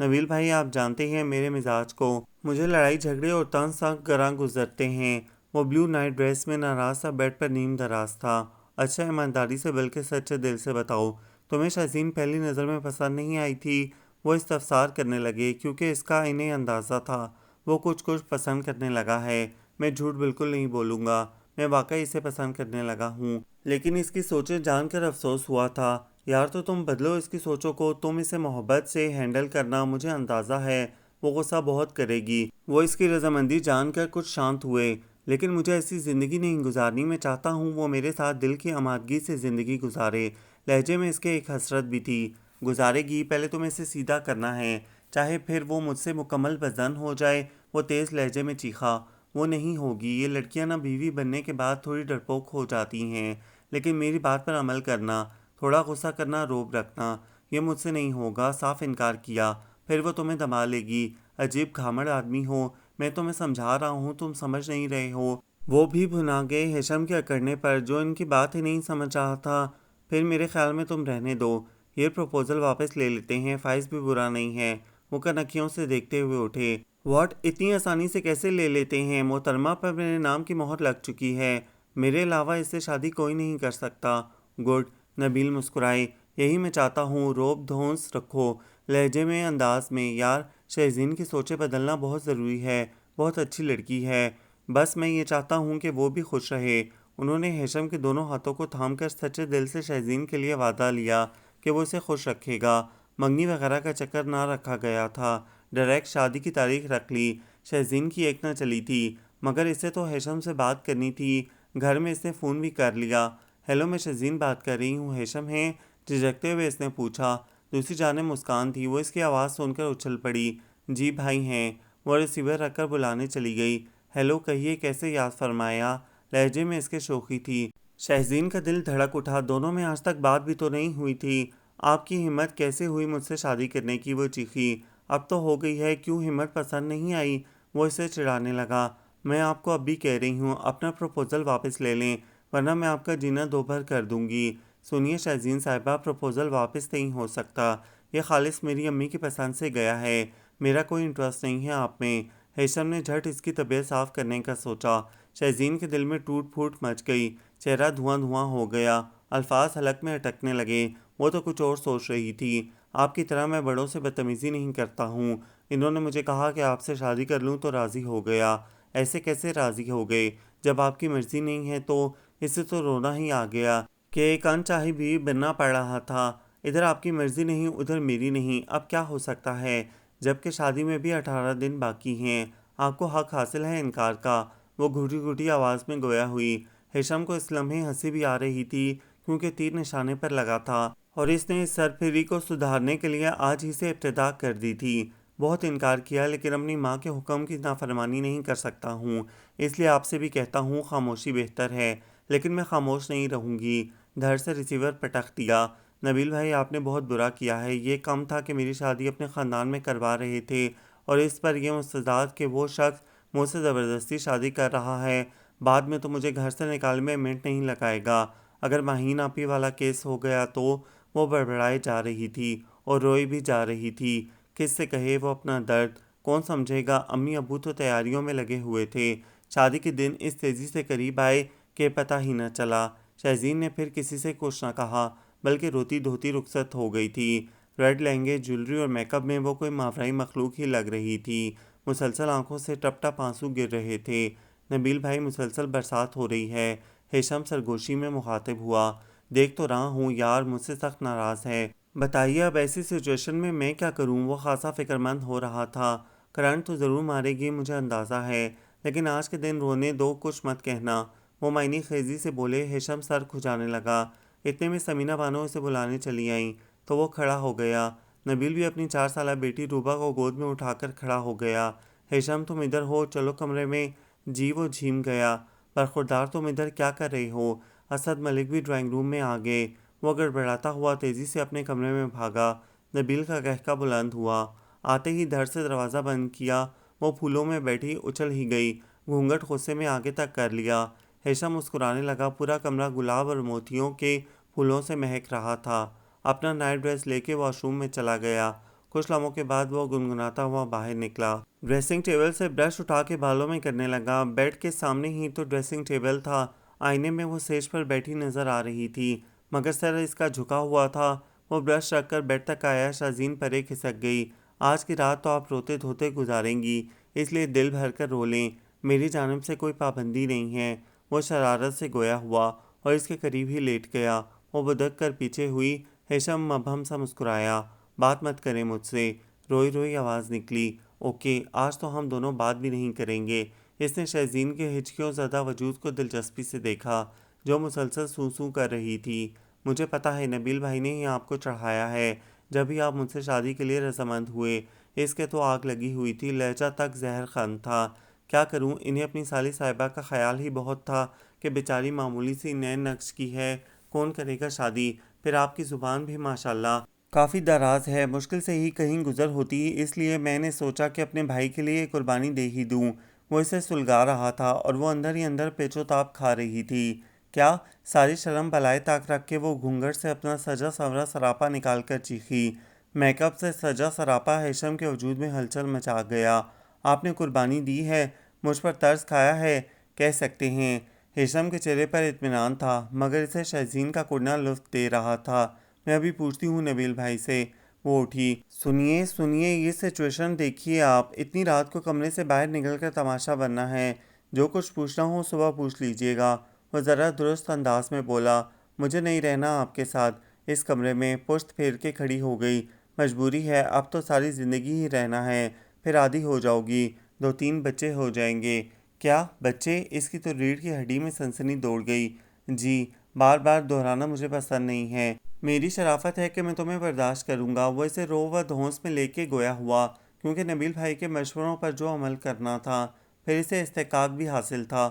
نبیل بھائی، آپ جانتے ہیں میرے مزاج کو، مجھے لڑائی جھگڑے اور طنز سخت گراں گزرتے ہیں۔ وہ بلیو نائٹ ڈریس میں ناراض سا بیڈ پر نیم دراز تھا۔ اچھا، ایمانداری سے بلکہ سچے دل سے بتاؤ، تمہیں شہزین پہلی نظر میں پسند نہیں آئی تھی؟ وہ استفسار کرنے لگے، کیونکہ اس کا انہیں اندازہ تھا وہ کچھ پسند کرنے لگا ہے۔ میں جھوٹ بالکل نہیں بولوں گا، میں واقعی اسے پسند کرنے لگا ہوں، لیکن اس کی سوچیں جان کر افسوس ہوا تھا۔ یار تو تم بدلو اس کی سوچوں کو، تم اسے محبت سے ہینڈل کرنا، مجھے اندازہ ہے وہ غصہ بہت کرے گی۔ وہ اس کی رضامندی جان کر کچھ شانت ہوئے۔ لیکن مجھے ایسی زندگی نہیں گزارنی، میں چاہتا ہوں وہ میرے ساتھ دل کی آمادگی سے زندگی گزارے۔ لہجے میں اس کے ایک حسرت بھی تھی۔ گزارے گی؟ پہلے تمہیں اسے سیدھا کرنا ہے، چاہے پھر وہ مجھ سے مکمل بدظن ہو جائے۔ وہ تیز لہجے میں چیخا۔ وہ نہیں ہوگی، یہ لڑکیاں نہ بیوی بننے کے بعد تھوڑی ڈرپوک ہو جاتی ہیں، لیکن میری بات پر عمل کرنا، تھوڑا غصہ کرنا، روب رکھنا، یہ مجھ سے نہیں ہوگا۔ صاف انکار کیا۔ پھر وہ تمہیں دبا لے گی۔ عجیب گھامڑ آدمی ہو، میں تمہیں سمجھا رہا ہوں، تم سمجھ نہیں رہے ہو۔ وہ بھی بھنا گئے ہیشم کے اکڑنے پر، جو ان کی بات ہی نہیں سمجھ رہا تھا۔ پھر میرے خیال میں تم رہنے دو، یہ پروپوزل واپس لے لیتے ہیں، فائز بھی برا نہیں ہے۔ وہ کنکھیوں سے دیکھتے ہوئے اٹھے۔ واٹ! اتنی آسانی سے کیسے لے لیتے ہیں؟ محترمہ پر میرے نام کی مہر لگ چکی ہے، میرے علاوہ اس سے شادی کوئی نہیں کر سکتا۔ گڈ! نبیل مسکرائے۔ یہی میں چاہتا ہوں، روب دھونس رکھو، لہجے میں، انداز میں۔ یار شہزین کی سوچیں بدلنا بہت ضروری ہے، بہت اچھی لڑکی ہے، بس میں یہ چاہتا ہوں کہ وہ بھی خوش رہے۔ انہوں نے ہیشم کے دونوں ہاتھوں کو تھام کر سچے دل سے شہزین کے لیے وعدہ لیا کہ وہ اسے خوش رکھے گا۔ منگنی وغیرہ کا چکر نہ رکھا گیا تھا، ڈائریکٹ شادی کی تاریخ رکھ لی۔ شہزین کی ایک نہ چلی تھی، مگر اسے تو ہیشم سے بات کرنی تھی۔ گھر میں اس نے فون بھی کر لیا۔ ہیلو، میں شہزین بات کر رہی ہوں، ہیشم ہیں؟ جھجکتے ہوئے اس نے پوچھا۔ دوسری جانب مسکان تھی، وہ اس کی آواز سن کر اچھل پڑی۔ جی بھائی ہیں۔ وہ ریسیور رکھ کر بلانے چلی گئی۔ ہیلو، کہیے کیسے یاد فرمایا؟ لہجے میں اس کے شوخی تھی۔ شہزین کا دل دھڑک اٹھا، دونوں میں آج تک بات بھی تو نہیں ہوئی تھی، آپ کی ہمت کیسے ہوئی مجھ سے شادی کرنے کی؟ وہ چیخی۔ اب تو ہو گئی ہے، کیوں ہمت پسند نہیں آئی؟ وہ اسے چڑھانے لگا۔ میں آپ کو اب بھی کہہ رہی ہوں، اپنا پروپوزل واپس لے لیں، ورنہ میں آپ کا جینا دوبھر کر دوں گی۔ سنیے شہزین صاحبہ، پروپوزل واپس نہیں ہو سکتا، یہ خالص میری امی کی پسند سے گیا ہے، میرا کوئی انٹرسٹ نہیں ہے آپ میں۔ ہیشم نے جھٹ اس کی طبیعت صاف کرنے کا سوچا۔ شہزین کے دل میں ٹوٹ پھوٹ مچ گئی، چہرہ دھواں دھواں ہو گیا، الفاظ حلق میں اٹکنے لگے۔ وہ تو کچھ اور سوچ رہی تھی۔ آپ کی طرح میں بڑوں سے بدتمیزی نہیں کرتا ہوں، انہوں نے مجھے کہا کہ آپ سے شادی کر لوں تو راضی ہو گیا۔ ایسے کیسے راضی ہو گئے؟ جب آپ کی مرضی نہیں ہے تو؟ اسے تو رونا ہی آ گیا کہ ایک انچاہی بیوی بننا پڑ رہا تھا۔ ادھر آپ کی مرضی نہیں، ادھر میری نہیں، اب کیا ہو سکتا ہے؟ جبکہ شادی میں بھی 18 دن باقی ہیں، آپ کو حق حاصل ہے انکار کا؟ وہ گھٹی گھٹی آواز میں گویا ہوئی۔ ہیشم کو اس لمحے ہنسی بھی آ رہی تھی، کیونکہ تیر نشانے پر لگا تھا، اور اس نے اس سرپھری کو سدھارنے کے لیے آج ہی سے ابتدا کر دی تھی۔ بہت انکار کیا، لیکن اپنی ماں کے حکم کی نافرمانی نہیں کر سکتا ہوں، اس لیے آپ سے بھی کہتا ہوں خاموشی بہتر ہے۔ لیکن میں خاموش نہیں رہوں گی۔ دھڑ سے ریسیور پٹخ دیا۔ نبیل بھائی، آپ نے بہت برا کیا ہے، یہ کم تھا کہ میری شادی اپنے خاندان میں کروا رہے تھے، اور اس پر یہ مستعد کہ وہ شخص مجھ سے زبردستی شادی کر رہا ہے، بعد میں تو مجھے گھر سے نکالنے میں منٹ نہیں لگائے گا۔ اگر ماہین آپی والا کیس ہو گیا تو؟ وہ بڑبڑائے جا رہی تھی اور روئی بھی جا رہی تھی۔ کس سے کہے وہ اپنا درد؟ کون سمجھے گا؟ امی ابو تو تیاریوں میں لگے ہوئے تھے، شادی کے دن اس تیزی سے قریب آئے کہ پتہ ہی نہ چلا۔ شہزین نے پھر کسی سے کچھ نہ کہا، بلکہ روتی دھوتی رخصت ہو گئی تھی۔ ریڈ لہنگے، جولری اور میک اپ میں وہ کوئی ماورائی مخلوق ہی لگ رہی تھی۔ مسلسل آنکھوں سے ٹپ ٹپ آنسو گر رہے تھے۔ نبیل بھائی، مسلسل برسات ہو رہی ہے، ہیشم سرگوشی میں مخاطب ہوا۔ دیکھ تو رہا ہوں یار، مجھ سے سخت ناراض ہے۔ بتائیے اب ایسی سچویشن میں کیا کروں؟ وہ خاصا فکر مند ہو رہا تھا۔ کرنٹ تو ضرور مارے گی، مجھے اندازہ ہے، لیکن آج کے دن رونے دو، کچھ مت کہنا۔ وہ معنی خیزی سے بولے۔ ہیشم سر کھجانے لگا۔ اتنے میں سمینہ بانو اسے بلانے چلی آئیں تو وہ کھڑا ہو گیا۔ نبیل بھی اپنی 4 سالہ بیٹی روبا کو گود میں اٹھا کر کھڑا ہو گیا۔ ہیشم تم ادھر ہو، چلو کمرے میں۔ جی وہ جھیم گیا۔ برخوردار تم ادھر کیا کر رہے ہو؟ اسد ملک بھی ڈرائنگ روم میں آ گئے۔ وہ گڑبڑاتا ہوا تیزی سے اپنے کمرے میں بھاگا۔ نبیل کا قہقہ بلند ہوا۔ آتے ہی دھڑ سے دروازہ بند کیا۔ وہ پھولوں میں بیٹھی اچھل ہی گئی، گھونگھٹ غصے میں آگے تک کر لیا۔ ہیشم مسکرانے لگا۔ پورا کمرہ گلاب اور موتیوں کے پھولوں سے مہک رہا تھا۔ اپنا نائٹ ڈریس لے کے واش روم میں چلا گیا۔ کچھ لمحوں کے بعد وہ گنگناتا ہوا باہر نکلا۔ ڈریسنگ ٹیبل سے برش اٹھا کے بالوں میں کرنے لگا۔ بیڈ کے سامنے ہی تو ڈریسنگ ٹیبل تھا۔ آئینے میں وہ سیج پر بیٹھی نظر آ رہی تھی، مگر سر اس کا جھکا ہوا تھا۔ وہ برش رکھ کر بیڈ تک آیا۔ شازین پرے کھسک گئی۔ آج کی رات تو آپ روتے دھوتے گزاریں گی، اس لیے دل بھر کر رو لیں، میری جانب سے کوئی پابندی نہیں ہے۔ وہ شرارت سے گویا ہوا اور اس کے قریب ہی لیٹ گیا۔ وہ بدک کر پیچھے ہوئی۔ ہیشم مبہم سا مسکرایا۔ بات مت کریں مجھ سے، روئی روئی آواز نکلی۔ اوکے، آج تو ہم دونوں بات بھی نہیں کریں گے۔ اس نے شازین کے ہچکیوں زدہ وجود کو دلچسپی سے دیکھا، جو مسلسل سوں سوں کر رہی تھی۔ مجھے پتہ ہے نبیل بھائی نے ہی آپ کو چڑھایا ہے، جب ہی آپ مجھ سے شادی کے لیے رضامند ہوئے۔ اس کے تو آگ لگی ہوئی تھی، لہجہ تک زہر خند تھا۔ کیا کروں، انہیں اپنی سالی صاحبہ کا خیال ہی بہت تھا کہ بیچاری معمولی سی نئے نقش کی ہے، کون کرے گا شادی؟ پھر آپ کی زبان بھی ماشاءاللہ کافی دراز ہے، مشکل سے ہی کہیں گزر ہوتی، اس لیے میں نے سوچا کہ اپنے بھائی کے لیے قربانی دے ہی دوں۔ وہ اسے سلگا رہا تھا اور وہ اندر ہی اندر پیچ و تاب کھا رہی تھی۔ کیا؟ ساری شرم بالائے طاق رکھ کے وہ گھونگھٹ سے اپنا سجا سنورا سراپا نکال کر چیخی۔ میک اپ سے سجا سراپا ہیشم کے وجود میں ہلچل مچا گیا۔ آپ نے قربانی دی ہے، مجھ پر ترس کھایا ہے، کہہ سکتے ہیں۔ ہیشم کے چہرے پر اطمینان تھا، مگر اسے شازین کا کڑنا لطف دے رہا تھا۔ میں ابھی پوچھتی ہوں نبیل بھائی سے۔ وہ اٹھی۔ سنیے یہ سچویشن دیکھیے آپ، اتنی رات کو کمرے سے باہر نکل کر تماشا بننا ہے، جو کچھ پوچھنا ہو صبح پوچھ لیجیے گا۔ وہ ذرا درست انداز میں بولا۔ مجھے نہیں رہنا آپ کے ساتھ اس کمرے میں۔ پشت پھیر کے کھڑی ہو گئی۔ مجبوری ہے، اب تو ساری زندگی ہی رہنا ہے، پھر عادی ہو جاؤ گی، 2-3 بچے ہو جائیں گے۔ کیا بچے؟ اس کی تو ریڑھ کی ہڈی میں سنسنی دوڑ گئی۔ جی، بار بار دہرانا مجھے پسند نہیں ہے، میری شرافت ہے کہ میں تمہیں برداشت کروں گا۔ وہ اسے رو و دھونس میں لے کے گویا ہوا، کیونکہ نبیل بھائی کے مشوروں پر جو عمل کرنا تھا، پھر اسے استحقاق بھی حاصل تھا۔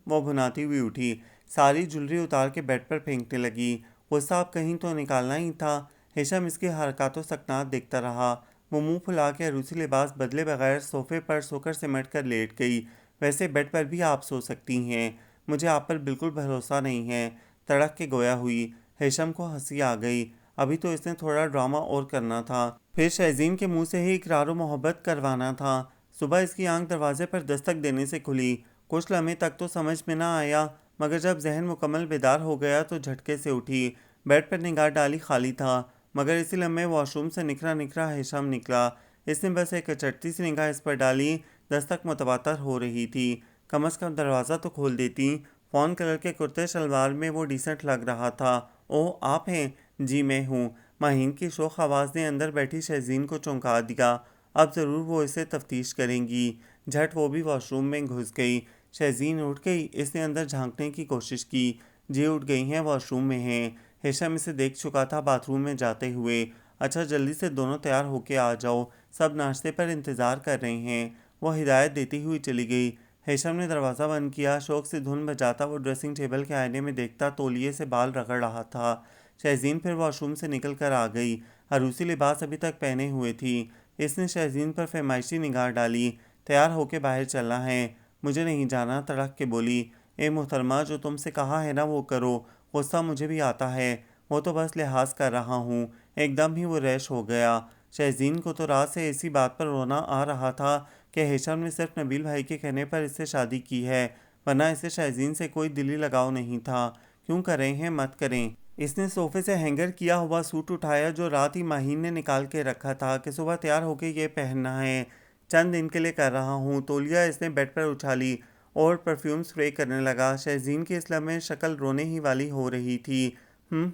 وہ بھناتی ہوئی اٹھی، ساری جولری اتار کے بیڈ پر پھینکنے لگی۔ غصہ اب کہیں تو نکالنا ہی تھا۔ ہیشم اس کی حرکات و سکنات دیکھتا رہا۔ وہ منہ پھلا کے عروسی لباس بدلے بغیر صوفے پر سو کر سمٹ کر لیٹ گئی۔ ویسے بیڈ پر بھی آپ سو سکتی ہیں، مجھے آپ پر بالکل بھروسہ نہیں ہے، تڑک کے گویا ہوئی۔ ہیشم کو ہنسی آ گئی۔ ابھی تو اس نے تھوڑا ڈرامہ اور کرنا تھا، پھر شازین کے منہ سے ہی اقرار و محبت کروانا تھا۔ صبح اس کی آنکھ دروازے پر دستک دینے سے کھلی۔ کچھ لمحے تک تو سمجھ میں نہ آیا، مگر جب ذہن مکمل بیدار ہو گیا تو جھٹکے سے اٹھی۔ بیڈ پر نگاہ ڈالی، خالی تھا، مگر اسی لمحے واش روم سے نکھرا نکھرا ہیشم نکلا۔ اس نے بس ایک اچٹتی سی نگاہ اس پر ڈالی۔ دستک متواتر ہو رہی تھی، کم از کم دروازہ تو کھول دیتی۔ فون کلر کے کرتے شلوار میں وہ ڈیسنٹ لگ رہا تھا۔ اوہ، آپ ہیں؟ جی میں ہوں۔ ماہین کی شوخ آواز نے اندر بیٹھی شازین کو چونکا دیا۔ اب ضرور وہ اسے تفتیش کریں گی۔ جھٹ وہ بھی واش روم میں گھس گئی۔ شازین اٹھ گئی؟ اس نے اندر جھانکنے کی کوشش کی۔ جی اٹھ گئی ہیں، واش روم میں ہیں۔ ہیشم اسے دیکھ چکا تھا باتھ روم میں جاتے ہوئے۔ اچھا جلدی سے دونوں تیار ہو کے آ جاؤ، سب ناشتے پر انتظار کر رہے ہیں۔ وہ ہدایت دیتی ہوئی چلی گئی۔ ہیشم نے دروازہ بند کیا۔ شوق سے دھن بجاتا وہ ڈریسنگ ٹیبل کے آئینے میں دیکھتا تولیے سے بال رگڑ رہا تھا۔ شازین پھر واش روم سے نکل کر آ گئی۔ عروسی لباس ابھی تک پہنے ہوئے تھی۔ اس نے شازین پر فہمائشی نگاہ ڈالی۔ تیار ہو کے باہر چلنا ہے؟ مجھے نہیں جانا، تڑک کے بولی۔ اے محترمہ، جو تم سے کہا ہے نا وہ کرو۔ غصہ مجھے بھی آتا ہے، وہ تو بس لحاظ کر رہا ہوں۔ ایک دم ہی وہ ریش ہو گیا۔ شازین کو تو رات سے اسی بات پر رونا آ رہا تھا کہ ہیشم نے صرف نبیل بھائی کے کہنے پر اس سے شادی کی ہے، ورنہ اسے شازین سے کوئی دلی لگاؤ نہیں تھا۔ کیوں کر رہے ہیں؟ مت کریں۔ اس نے صوفے سے ہینگر کیا ہوا سوٹ اٹھایا جو رات ہی ماہین نے نکال کے رکھا تھا کہ صبح تیار ہو کے یہ پہننا ہے۔ چند دن کے لیے کر رہا ہوں۔ تولیہ اس نے بیڈ پر اچھالی اور پرفیوم اسپرے کرنے لگا۔ شازین کی اس لمحے شکل رونے ہی والی ہو رہی تھی۔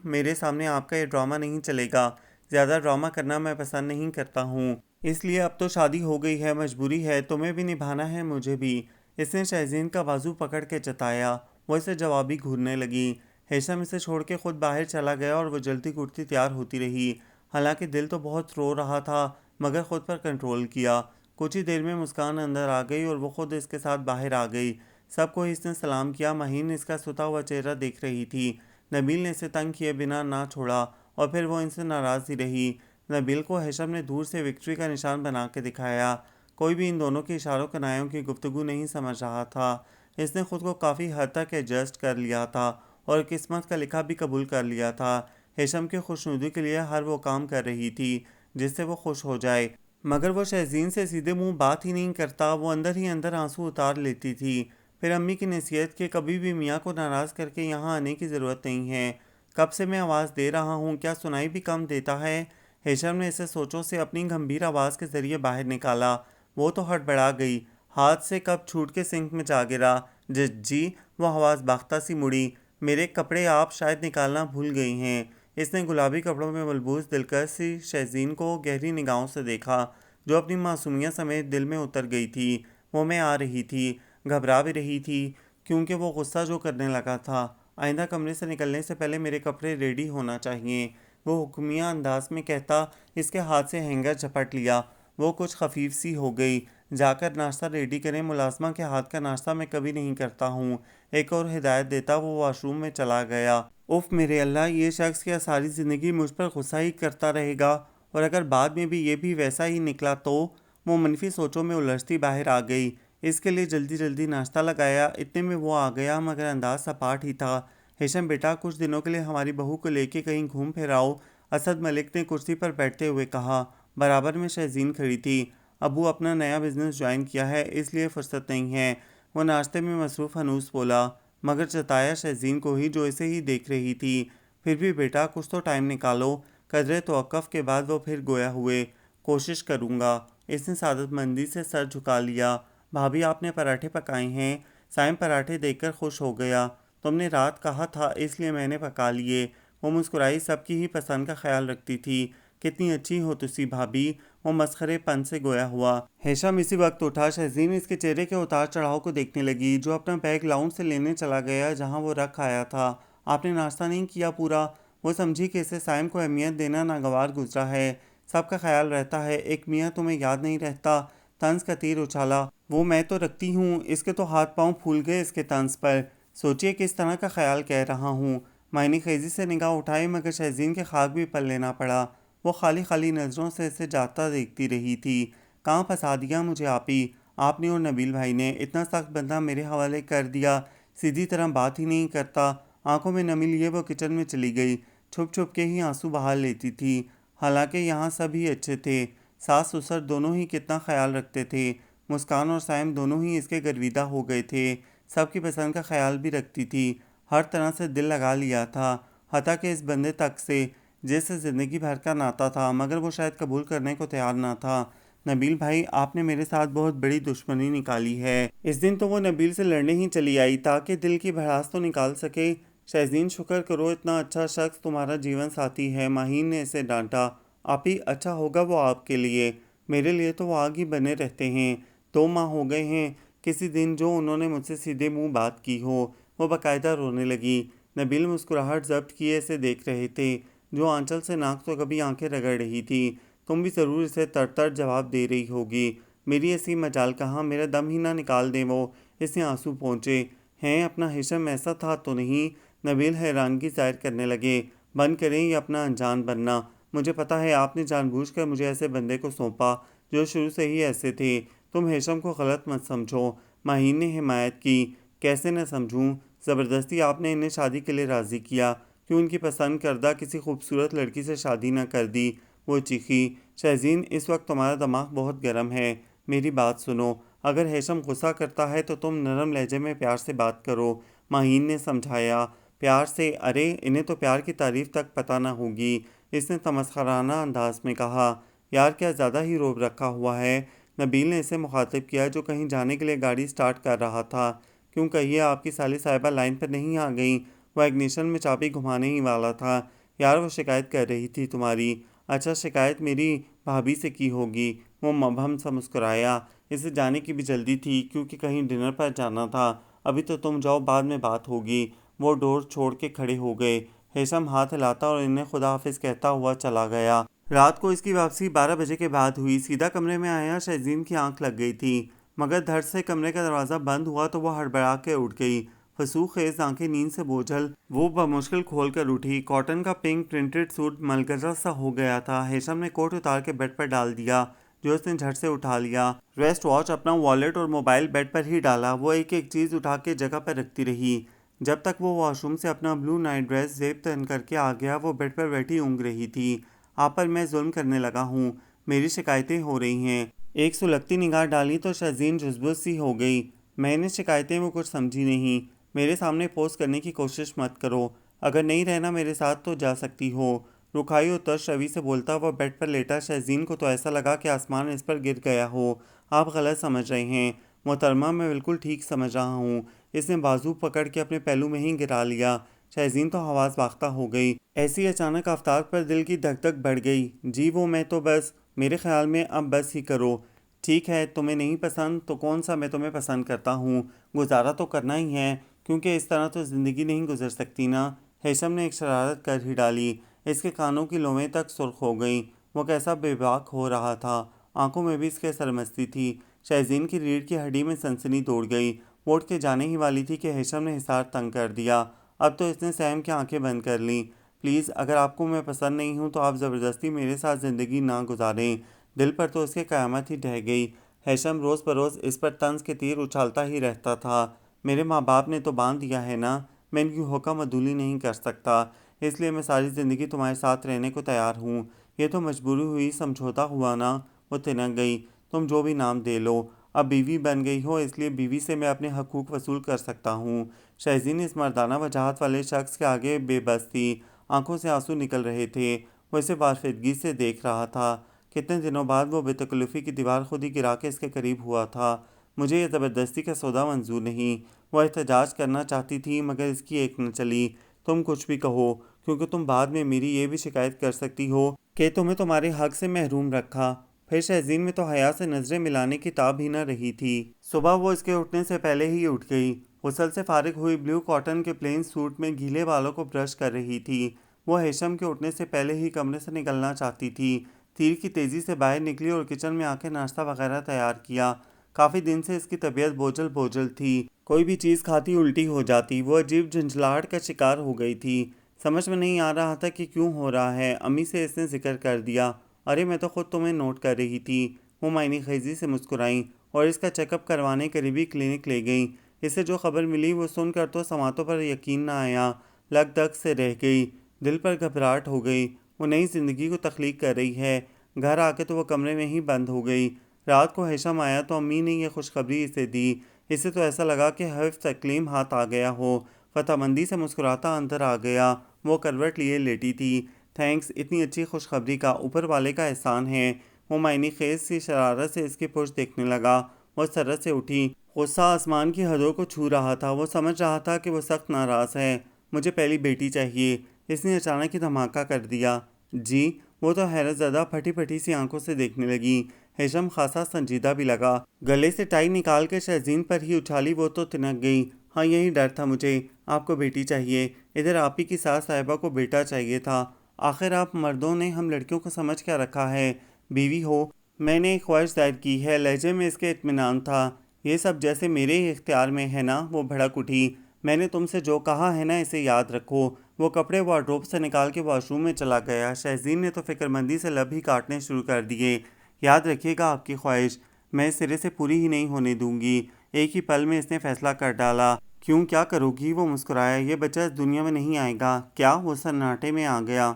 میرے سامنے آپ کا یہ ڈرامہ نہیں چلے گا، زیادہ ڈرامہ کرنا میں پسند نہیں کرتا ہوں، اس لیے اب تو شادی ہو گئی ہے، مجبوری ہے، تمہیں بھی نبھانا ہے، مجھے بھی۔ اس نے شازین کا بازو پکڑ کے جتایا۔ وہ اسے جوابی گھورنے لگی۔ ہیثم اسے چھوڑ کے خود باہر چلا گیا اور وہ جلتی کٹتی تیار ہوتی رہی۔ حالانکہ دل تو بہت رو رہا تھا مگر خود پر کنٹرول کیا۔ کچھ ہی دیر میں مسکان اندر آ گئی اور وہ خود اس کے ساتھ باہر آ گئی۔ سب کو اس نے سلام کیا۔ مہین اس کا ستا ہوا چہرہ دیکھ رہی تھی۔ نبیل نے اسے تنگ کیے بنا نہ چھوڑا اور پھر وہ ان سے ناراض ہی رہی۔ نبیل کو ہیثم نے دور سے وکٹری کا نشان بنا کے دکھایا۔ کوئی بھی ان دونوں کے اشاروں کنایوں کی گفتگو نہیں سمجھ رہا تھا۔ اس نے خود کو کافی حد تک ایڈجسٹ کر لیا تھا اور قسمت کا لکھا بھی قبول کر لیا تھا۔ ہیثم کی خوشنودی کے لیے ہر وہ کام کر رہی تھی جس سے وہ خوش ہو جائے، مگر وہ شہزین سے سیدھے منہ بات ہی نہیں کرتا۔ وہ اندر ہی اندر آنسو اتار لیتی تھی۔ پھر امی کی نصیحت کہ کبھی بھی میاں کو ناراض کر کے یہاں آنے کی ضرورت نہیں ہے۔ کب سے میں آواز دے رہا ہوں، کیا سنائی بھی کم دیتا ہے؟ ہیثم نے اسے سوچوں سے اپنی گمبھیر آواز کے ذریعے باہر نکالا۔ وہ تو ہڑبڑا گئی، ہاتھ سے کپ چھوٹ کے سنک میں جا گرا۔ جی، وہ آواز باختہ سی مڑی۔ میرے کپڑے آپ شاید نکالنا بھول گئی ہیں۔ اس نے گلابی کپڑوں میں ملبوس دلکش سی شہزین کو گہری نگاہوں سے دیکھا جو اپنی معصومیت سمیت دل میں اتر گئی تھی۔ وہ میں آ رہی تھی، گھبرا بھی رہی تھی کیونکہ وہ غصہ جو کرنے لگا تھا۔ آئندہ کمرے سے نکلنے سے پہلے میرے کپڑے ریڈی ہونا چاہیے، وہ حکمیہ انداز میں کہتا اس کے ہاتھ سے ہینگر جھپٹ لیا۔ وہ کچھ خفیف سی ہو گئی۔ جا کر ناشتہ ریڈی کریں، ملازمہ کے ہاتھ کا ناشتہ میں کبھی نہیں کرتا ہوں، ایک اور ہدایت دیتا وہ واش روم میں چلا گیا۔ اف میرے اللہ، یہ شخص کیا ساری زندگی مجھ پر غصہ ہی کرتا رہے گا؟ اور اگر بعد میں بھی یہ بھی ویسا ہی نکلا تو؟ وہ منفی سوچوں میں الجھتی باہر آ گئی۔ اس کے لیے جلدی جلدی ناشتہ لگایا۔ اتنے میں وہ آ گیا مگر انداز سپاٹ ہی تھا۔ ہیثم بیٹا، کچھ دنوں کے لیے ہماری بہو کو لے کے کہیں گھوم پھر آؤ، اسد ملک نے کرسی پر بیٹھتے ہوئے کہا۔ برابر میں شہزین کھڑی تھی۔ ابو اپنا نیا بزنس جوائن کیا ہے، اس لیے فرصت نہیں ہے، وہ ناشتے میں مصروف ہنوز بولا، مگر جتایا شہزین کو ہی جو اسے ہی دیکھ رہی تھی۔ پھر بھی بیٹا کچھ تو ٹائم نکالو۔ قدرے توقف کے بعد وہ پھر گویا ہوئے، کوشش کروں گا۔ اس نے سعادت مندی سے سر جھکا لیا۔ بھابھی آپ نے پراٹھے پکائے ہیں؟ سائم پراٹھے دیکھ کر خوش ہو گیا۔ تم نے رات کہا تھا اس لیے میں نے پکا لیے۔ وہ مسکرائی، سب کی ہی پسند کا خیال رکھتی تھی۔ کتنی اچھی ہو تسی بھابھی، وہ مسخرے پن سے گویا ہوا۔ ہیثم اسی وقت اٹھا۔ شہزین اس کے چہرے کے اتار چڑھاؤ کو دیکھنے لگی جو اپنا بیگ لاؤنج سے لینے چلا گیا جہاں وہ رکھ آیا تھا۔ آپ نے ناشتہ نہیں کیا پورا؟ وہ سمجھی کہ اسے سائم کو اہمیت دینا ناگوار گزرا ہے، سب کا خیال رہتا ہے، ایک میاں تمہیں یاد نہیں رہتا؟ طنز کا تیر اچھالا۔ وہ میں تو رکھتی ہوں، اس کے تو ہاتھ پاؤں پھول گئے اس کے طنز پر۔ سوچئے کس طرح کا خیال کہہ رہا ہوں۔ معنی خیزی سے نگاہ اٹھائی مگر شہزین کے خاک بھی پل لینا پڑا۔ وہ خالی خالی نظروں سے اسے جاتا دیکھتی رہی تھی۔ کہاں پھنسا دیا مجھے آپ نے اور نبیل بھائی نے، اتنا سخت بندہ میرے حوالے کر دیا، سیدھی طرح بات ہی نہیں کرتا۔ آنکھوں میں نمی لیے وہ کچن میں چلی گئی، چھپ چھپ کے ہی آنسو بہا لیتی تھی۔ حالانکہ یہاں سب ہی اچھے تھے، ساس سسر دونوں ہی کتنا خیال رکھتے تھے، مسکان اور سائم دونوں ہی اس کے گرویدہ ہو گئے تھے، سب کی پسند کا خیال بھی رکھتی تھی، ہر طرح سے دل لگا لیا تھا، حتیٰ کہ اس بندے تک سے جس سے زندگی بھر کا ناتا تھا، مگر وہ شاید قبول کرنے کو تیار نہ تھا۔ نبیل بھائی، آپ نے میرے ساتھ بہت بڑی دشمنی نکالی ہے۔ اس دن تو وہ نبیل سے لڑنے ہی چلی آئی تاکہ دل کی بھڑاس تو نکال سکے۔ شہزین شکر کرو اتنا اچھا شخص تمہارا جیون ساتھی ہے، مہین نے اسے ڈانٹا۔ آپی، اچھا ہوگا وہ آپ کے لیے، میرے لیے تو وہ آگ ہی بنے رہتے ہیں۔ 2 ماہ ہو گئے ہیں کسی دن جو انہوں نے مجھ سے سیدھے منہ بات کی ہو۔ وہ باقاعدہ رونے لگی۔ نبیل مسکراہٹ ضبط کیے اسے دیکھ رہے تھے جو آنچل سے ناک تو کبھی آنکھیں رگڑ رہی تھی۔ تم بھی ضرور اسے تڑ تڑ جواب دے رہی ہوگی۔ میری ایسی مجال کہاں، میرا دم ہی نہ نکال دیں وہ۔ اس نے آنسو پہنچے ہیں، اپنا ہیثم ایسا تھا تو نہیں؟ نبیل حیرانگی ظاہر کرنے لگے۔ بند کریں یہ اپنا انجان بننا، مجھے پتا ہے آپ نے جان بوجھ کر مجھے ایسے بندے کو سونپا جو شروع سے ہی ایسے تھے۔ تم ہیثم کو غلط مت سمجھو۔ مہین نے حمایت کی۔ کیسے نہ سمجھوں، زبردستی آپ نے انہیں شادی کے لیے راضی کیا، کیوں ان کی پسند کردہ کسی خوبصورت لڑکی سے شادی نہ کر دی؟ وہ چیخی۔ شہزین، اس وقت تمہارا دماغ بہت گرم ہے، میری بات سنو۔ اگر ہیثم غصہ کرتا ہے تو تم نرم لہجے میں پیار سے بات کرو، مہین نے سمجھایا۔ پیار سے؟ ارے انہیں تو پیار کی تعریف تک پتہ نہ ہوگی، اس نے تمسخرانہ انداز میں کہا۔ یار کیا زیادہ ہی روب رکھا ہوا ہے؟ نبیل نے اسے مخاطب کیا جو کہیں جانے کے لیے گاڑی سٹارٹ کر رہا تھا۔ کیوں کہیے آپ کی سالی صاحبہ لائن پر نہیں آ گئیں؟ وہ اگنیشن میں چابی گھمانے ہی والا تھا۔ یار وہ شکایت کر رہی تھی تمہاری۔ اچھا، شکایت میری بھابھی سے کی ہوگی؟ وہ مبہم سا مسکرایا۔ اسے جانے کی بھی جلدی تھی کیونکہ کہیں ڈنر پر جانا تھا۔ ابھی تو تم جاؤ، بعد میں بات ہوگی۔ وہ ڈور چھوڑ کے کھڑے ہو گئے۔ ہیثم ہاتھ ہلاتا اور انہیں خدا حافظ کہتا ہوا چلا گیا۔ رات کو اس کی واپسی 12 بجے کے بعد ہوئی۔ سیدھا کمرے میں آیا، شہزین کی آنکھ لگ گئی تھی، مگر دھڑ سے کمرے کا دروازہ بند ہوا تو وہ ہڑبڑا کے اٹھ گئی۔ فسوس خیز آنکھیں نیند سے بوجھل وہ بمشکل کھول کر اٹھی۔ کاٹن کا پنک پرنٹڈ سوٹ ملگزا سا ہو گیا تھا۔ ہیثم نے کوٹ اتار کے بیڈ پر ڈال دیا، جو اس نے جھٹ سے اٹھا لیا۔ ریسٹ واچ، اپنا والیٹ اور موبائل بیڈ پر ہی ڈالا۔ وہ ایک ایک چیز اٹھا کے جگہ پر رکھتی رہی۔ جب تک وہ واش روم سے اپنا بلو نائٹ ڈریس زیب تن کر کے آ گیا، وہ بیڈ پر بیٹھی اونگ رہی تھی۔ آپ پر میں ظلم کرنے لگا ہوں، میری شکایتیں ہو رہی ہیں۔ ایک سلگتی نگاہ ڈالی تو شہزین جذبت سی ہو گئی۔ میں نے شکایتیں وہ کچھ سمجھی نہیں۔ میرے سامنے پوز کرنے کی کوشش مت کرو۔ اگر نہیں رہنا میرے ساتھ تو جا سکتی ہو۔ رکھائی اور ترش روی سے بولتا وہ بیڈ پر لیٹا۔ شہزین کو تو ایسا لگا کہ آسمان اس پر گر گیا ہو۔ آپ غلط سمجھ رہے ہیں محترمہ، میں بالکل ٹھیک سمجھ رہا ہوں۔ اس نے بازو پکڑ کے اپنے پہلو میں ہی گرا لیا۔ شہزین تو حواس باختہ ہو گئی۔ ایسی اچانک آفتاب پر دل کی دھک دھک بڑھ گئی۔ جی وہ میں تو بس، میرے خیال میں اب بس ہی کرو۔ ٹھیک ہے، تمہیں نہیں پسند تو کون سا میں تمہیں پسند کرتا ہوں، گزارا تو کرنا ہی ہے، کیونکہ اس طرح تو زندگی نہیں گزر سکتی نا۔ ہیثم نے ایک شرارت کر ہی ڈالی۔ اس کے کانوں کی لویں تک سرخ ہو گئیں۔ وہ کیسا بے باک ہو رہا تھا، آنکھوں میں بھی اس کے سرمستی تھی۔ شہزین کی ریڑھ کی ہڈی میں سنسنی دوڑ گئی۔ وہ اٹھ کے جانے ہی والی تھی کہ ہیثم نے حصار تنگ کر دیا۔ اب تو اس نے سہم کے آنکھیں بند کر لیں۔ پلیز، اگر آپ کو میں پسند نہیں ہوں تو آپ زبردستی میرے ساتھ زندگی نہ گزاریں۔ دل پر تو اس کے قیامت ہی ڈھہ گئی۔ ہیثم روز بروز اس پر طنز کے تیر اچھالتا ہی رہتا تھا۔ میرے ماں باپ نے تو باندھ دیا ہے نا، میں ان کی حکم عدولی نہیں کر سکتا، اس لیے میں ساری زندگی تمہارے ساتھ رہنے کو تیار ہوں۔ یہ تو مجبوری ہوئی، سمجھوتا ہوا نا۔ وہ تنک گئی۔ تم جو بھی نام دے لو، اب بیوی بن گئی ہو، اس لیے بیوی سے میں اپنے حقوق وصول کر سکتا ہوں۔ شہزین اس مردانہ وجاہت والے شخص کے آگے بے بس تھی۔ آنکھوں سے آنسو نکل رہے تھے۔ وہ اسے وافدگی سے دیکھ رہا تھا۔ کتنے دنوں بعد وہ بے تکلفی کی دیوار خود ہی گرا کے اس کے قریب ہوا تھا۔ مجھے یہ زبردستی کا سودا منظور نہیں۔ وہ احتجاج کرنا چاہتی تھی، مگر اس کی ایک نہ چلی۔ تم کچھ بھی کہو، کیونکہ تم بعد میں میری یہ بھی شکایت کر سکتی ہو کہ تمہیں تمہارے حق سے محروم رکھا۔ پھر شہزین میں تو حیا سے نظریں ملانے کی تاب ہی نہ رہی تھی۔ صبح وہ اس کے اٹھنے سے پہلے ہی اٹھ گئی۔ غسل سے فارغ ہوئی بلیو کاٹن کے پلین سوٹ میں گیلے بالوں کو برش کر رہی تھی۔ وہ ہیثم کے اٹھنے سے پہلے ہی کمرے سے نکلنا چاہتی تھی۔ تیر کی تیزی سے باہر نکلی اور کچن میں آ کے ناشتہ وغیرہ تیار کیا۔ کافی دن سے اس کی طبیعت بوجھل بوجھل تھی۔ کوئی بھی چیز کھاتی الٹی ہو جاتی۔ وہ عجیب جھنجھلاہٹ کا شکار ہو گئی تھی۔ سمجھ میں نہیں آ رہا تھا کہ کیوں ہو رہا ہے۔ امی سے اس نے ذکر کر دیا۔ ارے میں تو خود تمہیں نوٹ کر رہی تھی۔ وہ معنی خیزی سے مسکرائیں اور اس کا چیک اپ کروانے قریبی کلینک لے گئیں۔ اسے جو خبر ملی وہ سن کر تو سماعتوں پر یقین نہ آیا، لگ دگ سے رہ گئی۔ دل پر گھبراہٹ ہو گئی۔ وہ نئی زندگی کو تخلیق کر رہی ہے۔ گھر آ کے تو وہ کمرے میں ہی بند ہو گئی۔ رات کو ہیثم آیا تو امی نے یہ خوشخبری اسے دی۔ اسے تو ایسا لگا کہ حفظ تکلیم ہاتھ آ گیا ہو۔ فتح مندی سے مسکراتا اندر آ گیا۔ وہ کروٹ لیے لیٹی تھی۔ تھینکس، اتنی اچھی خوشخبری کا اوپر والے کا احسان ہے۔ وہ معنی خیز سی شرارت سے اس کی پشت دیکھنے لگا۔ وہ سرت سے اٹھی۔ غصہ آسمان کی حدوں کو چھو رہا تھا۔ وہ سمجھ رہا تھا کہ وہ سخت ناراض ہے۔ مجھے پہلی بیٹی چاہیے، اس نے اچانک ہی دھماکہ کر دیا۔ جی؟ وہ تو حیرت زدہ پھٹی پھٹی سی آنکھوں سے دیکھنے لگی۔ ہیثم خاصا سنجیدہ بھی لگا۔ گلے سے ٹائی نکال کے شہزین پر ہی اچھالی۔ وہ تو تنک گئی۔ ہاں یہی ڈر تھا مجھے، آپ کو بیٹی چاہیے، ادھر آپ ہی کی ساس صاحبہ کو بیٹا چاہیے تھا۔ آخر آپ مردوں نے ہم لڑکیوں کو سمجھ کیا رکھا ہے، بیوی ہو۔ میں نے ایک خواہش ظاہر کی ہے، لہجے میں اس کے اطمینان تھا۔ یہ سب جیسے میرے ہی اختیار میں ہے نا۔ وہ بھڑک اٹھی۔ میں نے تم سے جو کہا ہے نا اسے یاد رکھو۔ وہ کپڑے وارڈروب سے نکال کے واش روم میں چلا گیا۔ شہزین نے تو فکر مندی سے لب ہی کاٹنے شروع کر دیے۔ یاد رکھیے گا آپ کی خواہش، میں اس سرے سے پوری ہی نہیں ہونے دوں گی۔ ایک ہی پل میں اس نے فیصلہ کر ڈالا۔ کیوں، کیا کرو گی؟ وہ مسکرایا۔ یہ بچہ اس دنیا میں نہیں آئے گا۔ کیا؟ وہ سناٹے میں آ گیا۔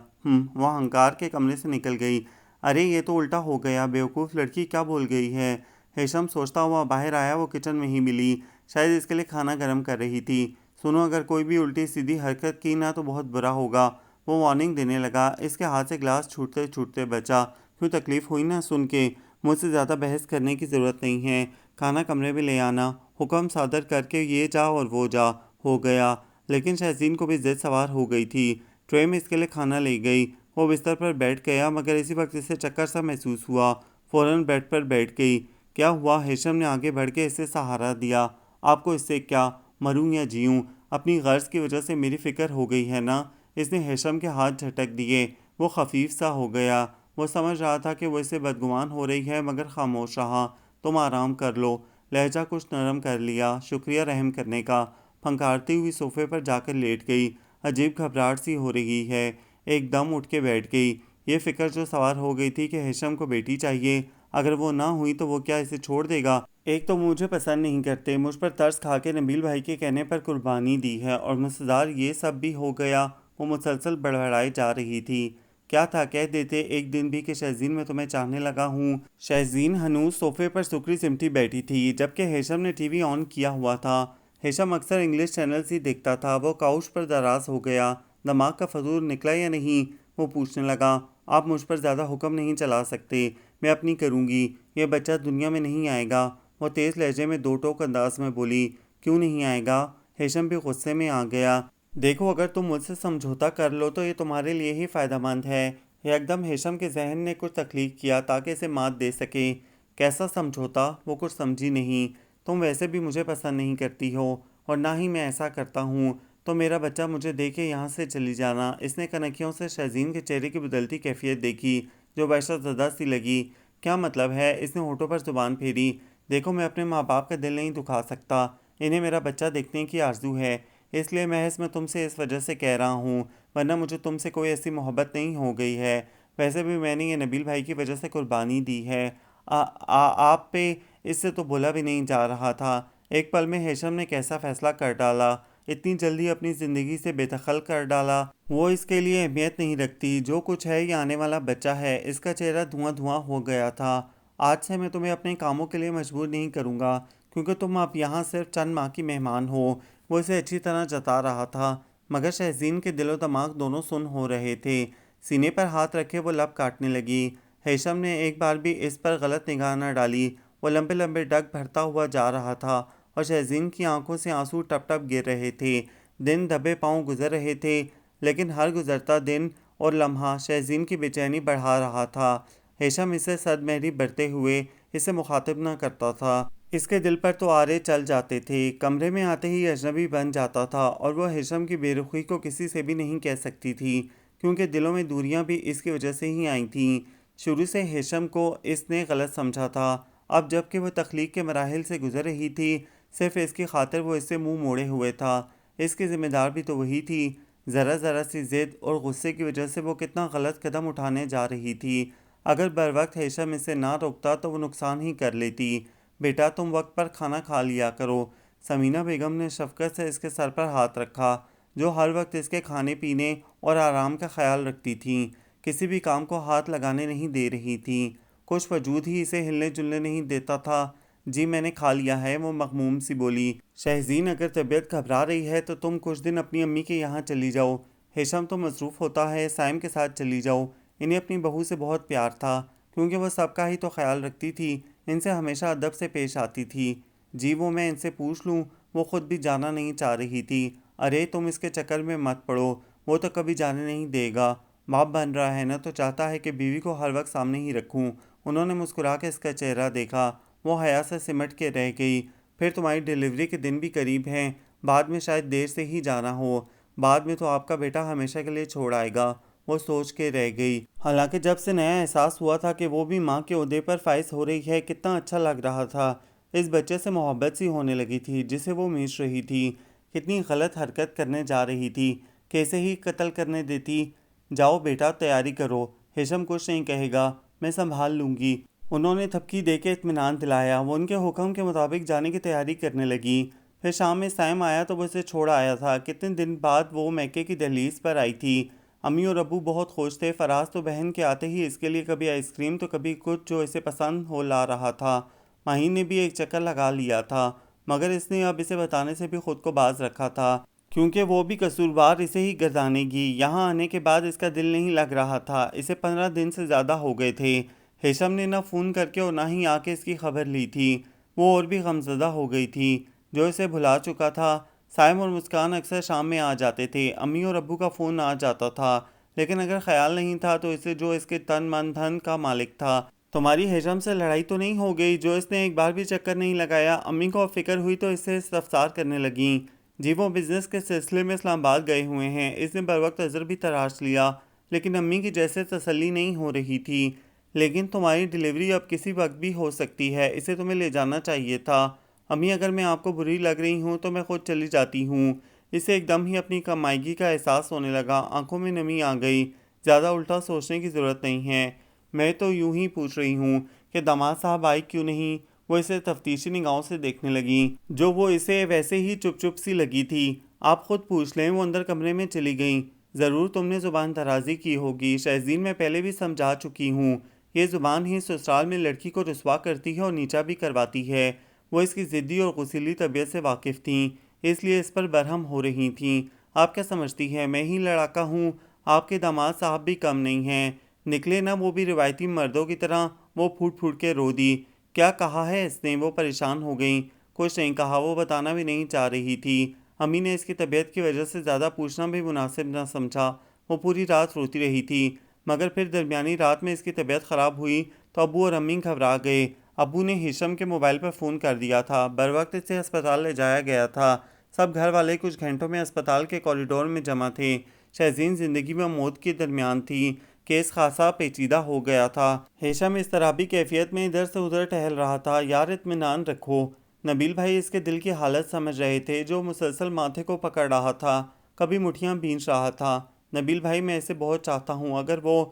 وہ ہنکار کے کمرے سے نکل گئی۔ ارے یہ تو الٹا ہو گیا، بیوقوف لڑکی کیا بول گئی ہے۔ ہیثم سوچتا ہوا باہر آیا۔ وہ کچن میں ہی ملی، شاید اس کے لیے کھانا گرم کر رہی تھی۔ سنو، اگر کوئی بھی الٹی سیدھی حرکت کی نا تو بہت برا ہوگا۔ وہ وارننگ دینے لگا۔ اس کے ہاتھ سے گلاس چھوٹتے چھوٹتے بچا۔ کیوں تکلیف ہوئی نا سن کے؟ مجھ سے زیادہ بحث کرنے کی ضرورت نہیں ہے۔ کھانا کمرے میں لے آنا، حکم صادر کر کے یہ جا اور وہ جا، ہو گیا۔ لیکن شہزین کو بھی ضد سوار ہو گئی تھی۔ ٹرے میں اس کے لیے کھانا لے گئی۔ وہ بستر پر بیٹھ گیا، مگر اسی وقت اسے چکر سا محسوس ہوا۔ فوراً بیڈ پر بیٹھ گئی۔ کیا ہوا؟ ہیثم نے آگے بڑھ کے اسے سہارا دیا۔ آپ کو اس سے کیا؟ مروں یا جیوں، اپنی غرض کی وجہ سے میری فکر ہو گئی ہے نا۔ اس نے ہیشم کے ہاتھ جھٹک دیے۔ وہ خفیف سا ہو گیا۔ وہ سمجھ رہا تھا کہ وہ اس سے بدگمان ہو رہی ہے، مگر خاموش رہا۔ تم آرام کر لو۔ لہجہ کچھ نرم کر لیا، شکریہ رحم کرنے کا۔ پھنکارتی ہوئی صوفے پر جا کر لیٹ گئی۔ عجیب گھبراہٹ سی ہو رہی ہے۔ ایک دم اٹھ کے بیٹھ گئی۔ یہ فکر جو سوار ہو گئی تھی کہ ہیشم کو بیٹی چاہیے، اگر وہ نہ ہوئی تو وہ کیا اسے چھوڑ دے گا؟ ایک تو مجھے پسند نہیں کرتے، مجھ پر ترس کھا کے نبیل بھائی کے کہنے پر قربانی دی ہے، اور مزیدار یہ سب بھی ہو گیا۔ وہ مسلسل بڑبڑائی جا رہی تھی۔ کیا تھا کہہ دیتے ایک دن بھی کہ شہزین میں تمہیں چاہنے لگا ہوں۔ شہزین ہنوز صوفے پر سکری سمٹی بیٹھی تھی، جبکہ ہیشم نے ٹی وی آن کیا ہوا تھا۔ ہیشم اکثر انگلش چینلز ہی دیکھتا تھا۔ وہ کاؤچ پر دراز ہو گیا۔ دماغ کا فطور نکلا یا نہیں؟ وہ پوچھنے لگا۔ آپ مجھ پر زیادہ حکم نہیں چلا سکتے، میں اپنی کروں گی۔ یہ بچہ دنیا میں نہیں آئے گا۔ وہ تیز لہجے میں دو ٹوک انداز میں بولی۔ کیوں نہیں آئے گا؟ ہیشم بھی غصے میں آ گیا۔ دیکھو، اگر تم مجھ سے سمجھوتا کر لو تو یہ تمہارے لیے ہی فائدہ مند ہے۔ یکدم ہیشم کے ذہن نے کچھ تخلیق کیا تاکہ اسے مات دے سکے۔ کیسا سمجھوتا؟ وہ کچھ سمجھی نہیں۔ تم ویسے بھی مجھے پسند نہیں کرتی ہو، اور نہ ہی میں ایسا کرتا ہوں، تو میرا بچہ مجھے دے کے یہاں سے چلی جانا۔ اس نے کنکھیوں سے شہزین کے چہرے کی بدلتی کیفیت دیکھی، جو وحشت زدہ سی لگی۔ کیا مطلب ہے؟ اس نے ہونٹوں پر زبان پھیری۔ دیکھو، میں اپنے ماں باپ کا دل نہیں دکھا سکتا۔ انہیں میرا بچہ دیکھنے کی آرزو ہے، اس لیے محض میں تم سے اس وجہ سے کہہ رہا ہوں، ورنہ مجھے تم سے کوئی ایسی محبت نہیں ہو گئی ہے۔ ویسے بھی میں نے یہ نبیل بھائی کی وجہ سے قربانی دی ہے۔ آپ پہ اس سے تو بولا بھی نہیں جا رہا تھا۔ ایک پل میں ہیشم نے کیسا فیصلہ کر ڈالا، اتنی جلدی اپنی زندگی سے بے دخل کر ڈالا۔ وہ اس کے لیے اہمیت نہیں رکھتی۔ جو کچھ ہے یہ آنے والا بچہ ہے۔ اس کا چہرہ دھواں دھواں ہو گیا تھا۔ آج سے میں تمہیں اپنے کاموں کے لیے مجبور نہیں کروں گا، کیونکہ تم اب یہاں صرف چند ماہ کی مہمان ہو۔ وہ اسے اچھی طرح جتا رہا تھا، مگر شہزین کے دل و دماغ دونوں سن ہو رہے تھے۔ سینے پر ہاتھ رکھے وہ لب کاٹنے لگی۔ ہیشم نے ایک بار بھی اس پر غلط نگاہ نہ ڈالی۔ وہ لمبے لمبے ڈگ بھرتا ہوا جا رہا تھا، اور شہزین کی آنکھوں سے آنسو ٹپ ٹپ گر رہے تھے۔ دن دبے پاؤں گزر رہے تھے، لیکن ہر گزرتا دن اور لمحہ شہزین کی بے چینی بڑھا رہا تھا۔ ہیشم اسے صد مہری برتے ہوئے اسے مخاطب نہ کرتا تھا۔ اس کے دل پر تو آرے چل جاتے تھے۔ کمرے میں آتے ہی اجنبی بن جاتا تھا، اور وہ ہیشم کی بے رخی کو کسی سے بھی نہیں کہہ سکتی تھی، کیونکہ دلوں میں دوریاں بھی اس کی وجہ سے ہی آئی تھیں۔ شروع سے ہیشم کو اس نے غلط سمجھا تھا۔ اب جب کہ وہ تخلیق کے مراحل سے گزر رہی تھی، صرف اس کی خاطر وہ اس سے منہ موڑے ہوئے تھا۔ اس کی ذمہ دار بھی تو وہی تھی۔ ذرا ذرا سی ضد اور غصے کی وجہ سے وہ کتنا غلط قدم اٹھانے جا رہی تھی۔ اگر بر وقت ہیشم اسے نہ روکتا تو وہ نقصان ہی کر لیتی۔ بیٹا، تم وقت پر کھانا کھا لیا کرو۔ سمینہ بیگم نے شفقت سے اس کے سر پر ہاتھ رکھا، جو ہر وقت اس کے کھانے پینے اور آرام کا خیال رکھتی تھیں۔ کسی بھی کام کو ہاتھ لگانے نہیں دے رہی تھیں۔ کچھ وجود ہی اسے ہلنے جلنے نہیں دیتا تھا۔ جی میں نے کھا لیا ہے، وہ مغموم سی بولی۔ شہزین، اگر طبیعت گھبرا رہی ہے تو تم کچھ دن اپنی امی کے یہاں چلی جاؤ۔ ہیشم تو مصروف ہوتا ہے، سائم کے ساتھ چلی جاؤ۔ انہیں اپنی بہو سے بہت پیار تھا، کیونکہ وہ سب کا ہی تو خیال رکھتی تھی، ان سے ہمیشہ ادب سے پیش آتی تھی۔ جی وہ میں ان سے پوچھ لوں۔ وہ خود بھی جانا نہیں چاہ رہی تھی۔ ارے تم اس کے چکر میں مت پڑو، وہ تو کبھی جانے نہیں دے گا۔ باپ بن رہا ہے نا، تو چاہتا ہے کہ بیوی کو ہر وقت سامنے ہی رکھوں۔ انہوں نے مسکرا کے اس کا چہرہ دیکھا۔ وہ حیا سے سمٹ کے رہ گئی۔ پھر تمہاری ڈیلیوری کے دن بھی قریب ہیں، بعد میں شاید دیر سے ہی جانا ہو۔ بعد میں تو آپ کا بیٹا ہمیشہ کے لیے چھوڑ آئے گا۔ وہ سوچ کے رہ گئی۔ حالانکہ جب سے نیا احساس ہوا تھا کہ وہ بھی ماں کے عہدے پر فائز ہو رہی ہے، کتنا اچھا لگ رہا تھا۔ اس بچے سے محبت سی ہونے لگی تھی جسے وہ میچ رہی تھی۔ کتنی غلط حرکت کرنے جا رہی تھی کہ اسے ہی قتل کرنے دیتی۔ جاؤ بیٹا، تیاری کرو، ہیشم کچھ نہیں کہے گا، میں سنبھال لوں گی۔ انہوں نے تھپکی دے کے اطمینان دلایا۔ وہ ان کے حکم کے مطابق جانے کی تیاری کرنے لگی۔ پھر شام میں سائم آیا تو وہ اسے چھوڑ آیا تھا۔ کتنے دن بعد وہ میکے کی دہلیز پر آئی تھی۔ امی اور ابو بہت خوش تھے۔ فراز تو بہن کے آتے ہی اس کے لیے کبھی آئس کریم تو کبھی کچھ جو اسے پسند ہو لا رہا تھا۔ ماہین نے بھی ایک چکر لگا لیا تھا، مگر اس نے اب اسے بتانے سے بھی خود کو باز رکھا تھا، کیونکہ وہ بھی قصوروار اسے ہی گردانے گی۔ یہاں آنے کے بعد اس کا دل نہیں لگ رہا تھا۔ اسے 15 دن سے زیادہ ہو گئے تھے۔ ہیشم نے نہ فون کر کے اور نہ ہی آ کے اس کی خبر لی تھی۔ وہ اور بھی غمزدہ ہو گئی تھی، جو اسے بھلا چکا تھا۔ سائم اور مسکان اکثر شام میں آ جاتے تھے۔ امی اور ابو کا فون آ جاتا تھا، لیکن اگر خیال نہیں تھا تو اسے جو اس کے تن من دھن کا مالک تھا، تمہاری ہیشم سے لڑائی تو نہیں ہو گئی جو اس نے ایک بار بھی چکر نہیں لگایا؟ امی کو فکر ہوئی تو اس سے استفسار کرنے لگیں۔ جی وہ بزنس کے سلسلے میں اسلام آباد گئے ہوئے ہیں۔ اس نے بروقت عذر بھی تراش لیا، لیکن امی کی جیسے تسلی نہیں ہو رہی تھی۔ لیکن تمہاری ڈیلیوری اب کسی وقت بھی ہو سکتی ہے، اسے تمہیں لے جانا چاہیے تھا۔ امی اگر میں آپ کو بری لگ رہی ہوں تو میں خود چلی جاتی ہوں۔ اسے ایک دم ہی اپنی کمائیگی کا احساس ہونے لگا، آنکھوں میں نمی آ گئی۔ زیادہ الٹا سوچنے کی ضرورت نہیں ہے، میں تو یوں ہی پوچھ رہی ہوں کہ داماد صاحب آئے کیوں نہیں؟ وہ اسے تفتیشی نگاہوں سے دیکھنے لگیں، جو وہ اسے ویسے ہی چپ چپ سی لگی تھی۔ آپ خود پوچھ لیں۔ وہ اندر کمرے میں چلی گئیں۔ ضرور تم نے زبان درازی کی ہوگی شہزین، میں پہلے بھی سمجھا چکی ہوں، یہ زبان ہی سسرال میں لڑکی کو رسوا کرتی ہے اور نیچا بھی کرواتی ہے۔ وہ اس کی ضدی اور غصیلی طبیعت سے واقف تھیں، اس لیے اس پر برہم ہو رہی تھیں۔ آپ کیا سمجھتی ہیں میں ہی لڑاکا ہوں؟ آپ کے داماد صاحب بھی کم نہیں ہیں، نکلے نہ وہ بھی روایتی مردوں کی طرح۔ وہ پھوٹ پھوٹ کے رو دی۔ کیا کہا ہے اس نے؟ وہ پریشان ہو گئیں۔ کچھ نہیں کہا، وہ بتانا بھی نہیں چاہ رہی تھی۔ امی نے اس کی طبیعت کی وجہ سے زیادہ پوچھنا بھی مناسب نہ سمجھا۔ وہ پوری رات روتی رہی تھی، مگر پھر درمیانی رات میں اس کی طبیعت خراب ہوئی تو ابو اور امی گھبرا گئے۔ ابو نے ہیشم کے موبائل پر فون کر دیا تھا، بروقت اسے ہسپتال لے جایا گیا تھا۔ سب گھر والے کچھ گھنٹوں میں اسپتال کے کوریڈور میں جمع تھے۔ شہزین زندگی میں موت کے درمیان تھی، کیس خاصا پیچیدہ ہو گیا تھا۔ ہیشم اضطرابی کیفیت میں ادھر سے ادھر ٹہل رہا تھا۔ یار اطمینان رکھو۔ نبیل بھائی اس کے دل کی حالت سمجھ رہے تھے، جو مسلسل ماتھے کو پکڑ رہا تھا، کبھی مٹھیاں بھینچ رہا تھا۔ نبیل بھائی میں اسے بہت چاہتا ہوں، اگر وہ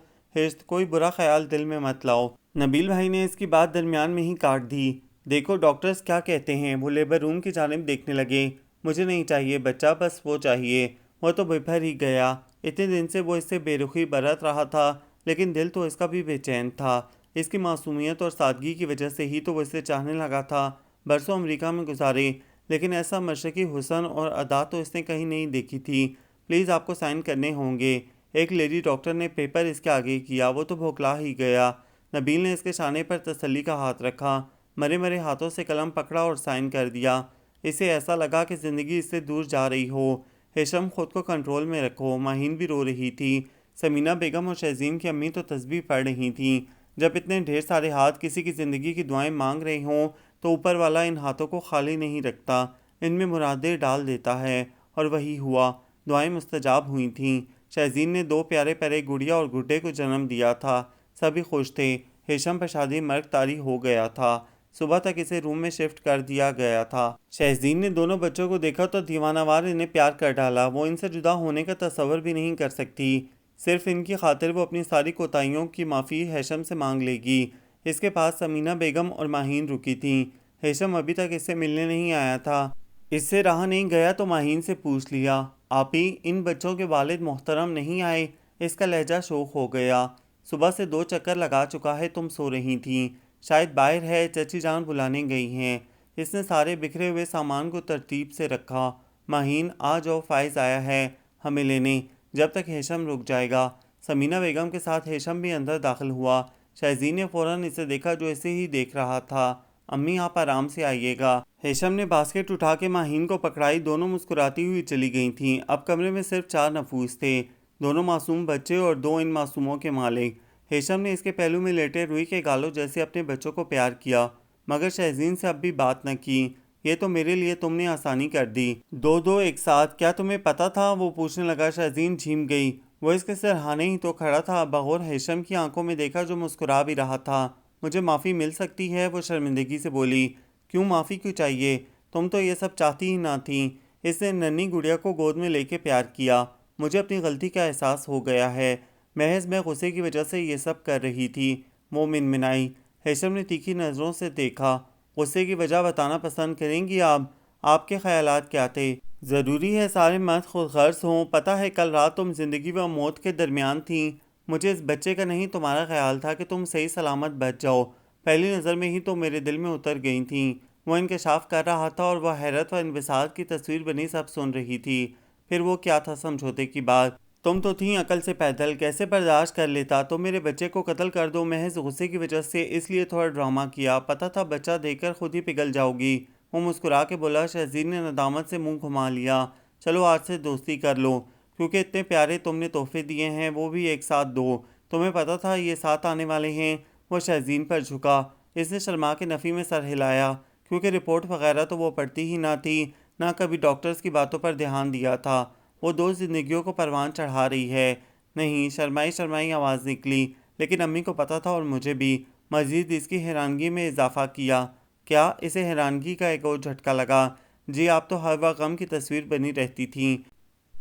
کوئی برا خیال دل میں مت لاؤ۔ نبیل بھائی نے اس کی بات درمیان میں ہی کاٹ دی۔ دیکھو ڈاکٹرز کیا کہتے ہیں۔ وہ لیبر روم کی جانب دیکھنے لگے۔ مجھے نہیں چاہیے بچہ، بس وہ چاہیے۔ وہ تو بھر ہی گیا۔ اتنے دن سے وہ اس سے بے رخی برت رہا تھا، لیکن دل تو اس کا بھی بے چین تھا۔ اس کی معصومیت اور سادگی کی وجہ سے ہی تو وہ اسے چاہنے لگا تھا۔ برسوں امریکہ میں گزارے، لیکن ایسا مشرقی حسن اور ادا تو اس نے کہیں نہیں دیکھی تھی۔ پلیز آپ کو سائن کرنے ہوں گے۔ ایک لیڈی ڈاکٹر نے پیپر اس کے آگے کیا، وہ تو بھوکلا ہی گیا۔ نبیل نے اس کے شانے پر تسلی کا ہاتھ رکھا، مرے مرے ہاتھوں سے قلم پکڑا اور سائن کر دیا۔ اسے ایسا لگا کہ زندگی اس سے دور جا رہی ہو۔ ہیشم خود کو کنٹرول میں رکھو۔ ماہین بھی رو رہی تھی۔ سمینہ بیگم اور شہزین کی امی تو تسبیح پڑھ رہی تھیں۔ جب اتنے ڈھیر سارے ہاتھ کسی کی زندگی کی دعائیں مانگ رہے ہوں تو اوپر والا ان ہاتھوں کو خالی نہیں رکھتا، ان میں مرادیں ڈال دیتا ہے، اور وہی ہوا۔ دعائیں مستجاب ہوئی تھیں۔ شہزین نے 2 پیارے پیارے گڑیا اور گڈے کو جنم دیا تھا۔ سبھی خوش تھے۔ ہیشم پر شادی مرگ طاری ہو گیا تھا۔ صبح تک اسے روم میں شفٹ کر دیا گیا تھا۔ شہزین نے دونوں بچوں کو دیکھا تو دیوانہ وار انہیں پیار کر ڈالا۔ وہ ان سے جدا ہونے کا تصور بھی نہیں کر سکتی۔ صرف ان کی خاطر وہ اپنی ساری کوتاہیوں کی معافی ہیشم سے مانگ لے گی۔ اس کے پاس سمینہ بیگم اور ماہین رکی تھیں۔ ہیشم ابھی تک اس سے ملنے نہیں آیا تھا۔ اس سے رہا نہیں گیا تو ماہین سے پوچھ لیا، آپی ان بچوں کے والد محترم نہیں آئے؟ اس کا لہجہ شوخ ہو گیا۔ صبح سے 2 چکر لگا چکا ہے، تم سو رہی تھیں، شاید باہر ہے، چچی جان بلانے گئی ہیں۔ اس نے سارے بکھرے ہوئے سامان کو ترتیب سے رکھا۔ ماہین آ جاؤ، فائز آیا ہے ہمیں لینے، جب تک ہیشم رک جائے گا۔ سمینہ بیگم کے ساتھ ہیشم بھی اندر داخل ہوا۔ شہزین نے فوراً اسے دیکھا جو اسے ہی دیکھ رہا تھا۔ امی آپ آرام سے آئیے گا۔ ہیشم نے باسکٹ اٹھا کے ماہین کو پکڑائی۔ دونوں مسکراتی ہوئی چلی گئی تھیں۔ اب کمرے میں صرف 4 نفوس تھے، 2 معصوم بچے اور 2 ان معصوموں کے مالک۔ ہیشم نے اس کے پہلو میں لیٹے روئی کے گالوں جیسے اپنے بچوں کو پیار کیا، مگر شہزین سے اب بھی بات نہ کی۔ یہ تو میرے لیے تم نے آسانی کر دی، 2 ایک ساتھ، کیا تمہیں پتا تھا؟ وہ پوچھنے لگا۔ شہزین جھیم گئی۔ وہ اس کے سرہانے ہی تو کھڑا تھا، بغور ہیشم کی آنکھوں میں دیکھا جو مسکرا بھی رہا تھا۔ مجھے معافی مل سکتی ہے؟ وہ شرمندگی سے بولی۔ کیوں معافی کیوں چاہیے؟ تم تو یہ سب چاہتی ہی نہ تھیں۔ اس نے ننھی گڑیا کو گود میں لے کے پیار کیا۔ مجھے اپنی غلطی کا احساس ہو گیا ہے، محض میں غصے کی وجہ سے یہ سب کر رہی تھی۔ وہ منمنائی۔ ہیشم نے تیکھی نظروں سے دیکھا۔ غصے کی وجہ بتانا پسند کریں گی آپ؟ آپ کے خیالات کیا تھے؟ ضروری ہے سارے مرد خود غرض ہوں؟ پتہ ہے کل رات تم زندگی و موت کے درمیان تھیں۔ مجھے اس بچے کا نہیں تمہارا خیال تھا کہ تم صحیح سلامت بچ جاؤ۔ پہلی نظر میں ہی تو میرے دل میں اتر گئی تھیں۔ وہ انکشاف کر رہا تھا اور وہ حیرت و انبساط کی تصویر بنی سب سن رہی تھی۔ پھر وہ کیا تھا سمجھوتے کی بات؟ تم تو تھیں عقل سے پیدل، کیسے برداشت کر لیتا؟ تم میرے بچے کو قتل کر دو محض غصے کی وجہ سے، اس لیے تھوڑا ڈرامہ کیا، پتہ تھا بچہ دیکھ کر خود ہی پگھل جاؤ گی۔ وہ مسکرا کے بولا۔ شہزین نے ندامت سے منہ گھما لیا۔ چلو آج سے دوستی کر لو، کیونکہ اتنے پیارے تم نے تحفے دیے ہیں وہ بھی ایک ساتھ 2۔ تمہیں پتہ تھا یہ ساتھ آنے والے ہیں؟ وہ شہزین پر جھکا۔ اس نے شرما کے نفی میں سر ہلایا، کیونکہ رپورٹ وغیرہ تو وہ پڑھتی ہی نہ تھی، نہ کبھی ڈاکٹرز کی باتوں پر دھیان دیا تھا۔ وہ 2 زندگیوں کو پروان چڑھا رہی ہے۔ نہیں، شرمائی شرمائی آواز نکلی، لیکن امی کو پتہ تھا اور مجھے بھی۔ مزید اس کی حیرانگی میں اضافہ کیا۔ کیا؟ اسے حیرانگی کا ایک اور جھٹکا لگا۔ جی، آپ تو ہر وقت غم کی تصویر بنی رہتی تھیں،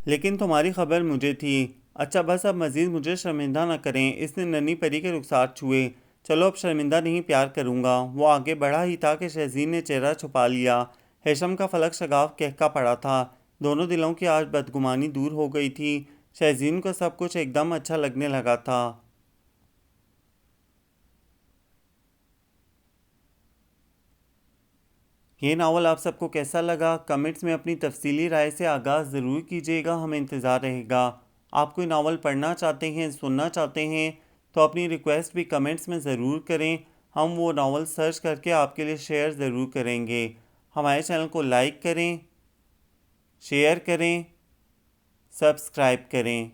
لیکن تمہاری خبر مجھے تھی۔ اچھا بس اب مزید مجھے شرمندہ نہ کریں۔ اس نے ننھی پری کے رخسار چھوئے۔ چلو اب شرمندہ نہیں، پیار کروں گا۔ وہ آگے بڑھا ہی تھا کہ شہزین نے چہرہ چھپا لیا۔ ہیثم کا فلک شگاف کہکا پڑا تھا۔ دونوں دلوں کی آج بدگمانی دور ہو گئی تھی۔ شہزین کو سب کچھ ایک دم اچھا لگنے لگا تھا۔ یہ ناول آپ سب کو کیسا لگا؟ کمنٹس میں اپنی تفصیلی رائے سے آگاہ ضرور کیجیے گا، ہمیں انتظار رہے گا۔ آپ کوئی ناول پڑھنا چاہتے ہیں، سننا چاہتے ہیں تو اپنی ریکویسٹ بھی کمنٹس میں ضرور کریں، ہم وہ ناول سرچ کر کے آپ کے لیے شیئر ضرور کریں گے۔ ہمارے چینل کو لائک کریں، شیئر کریں، سبسکرائب کریں۔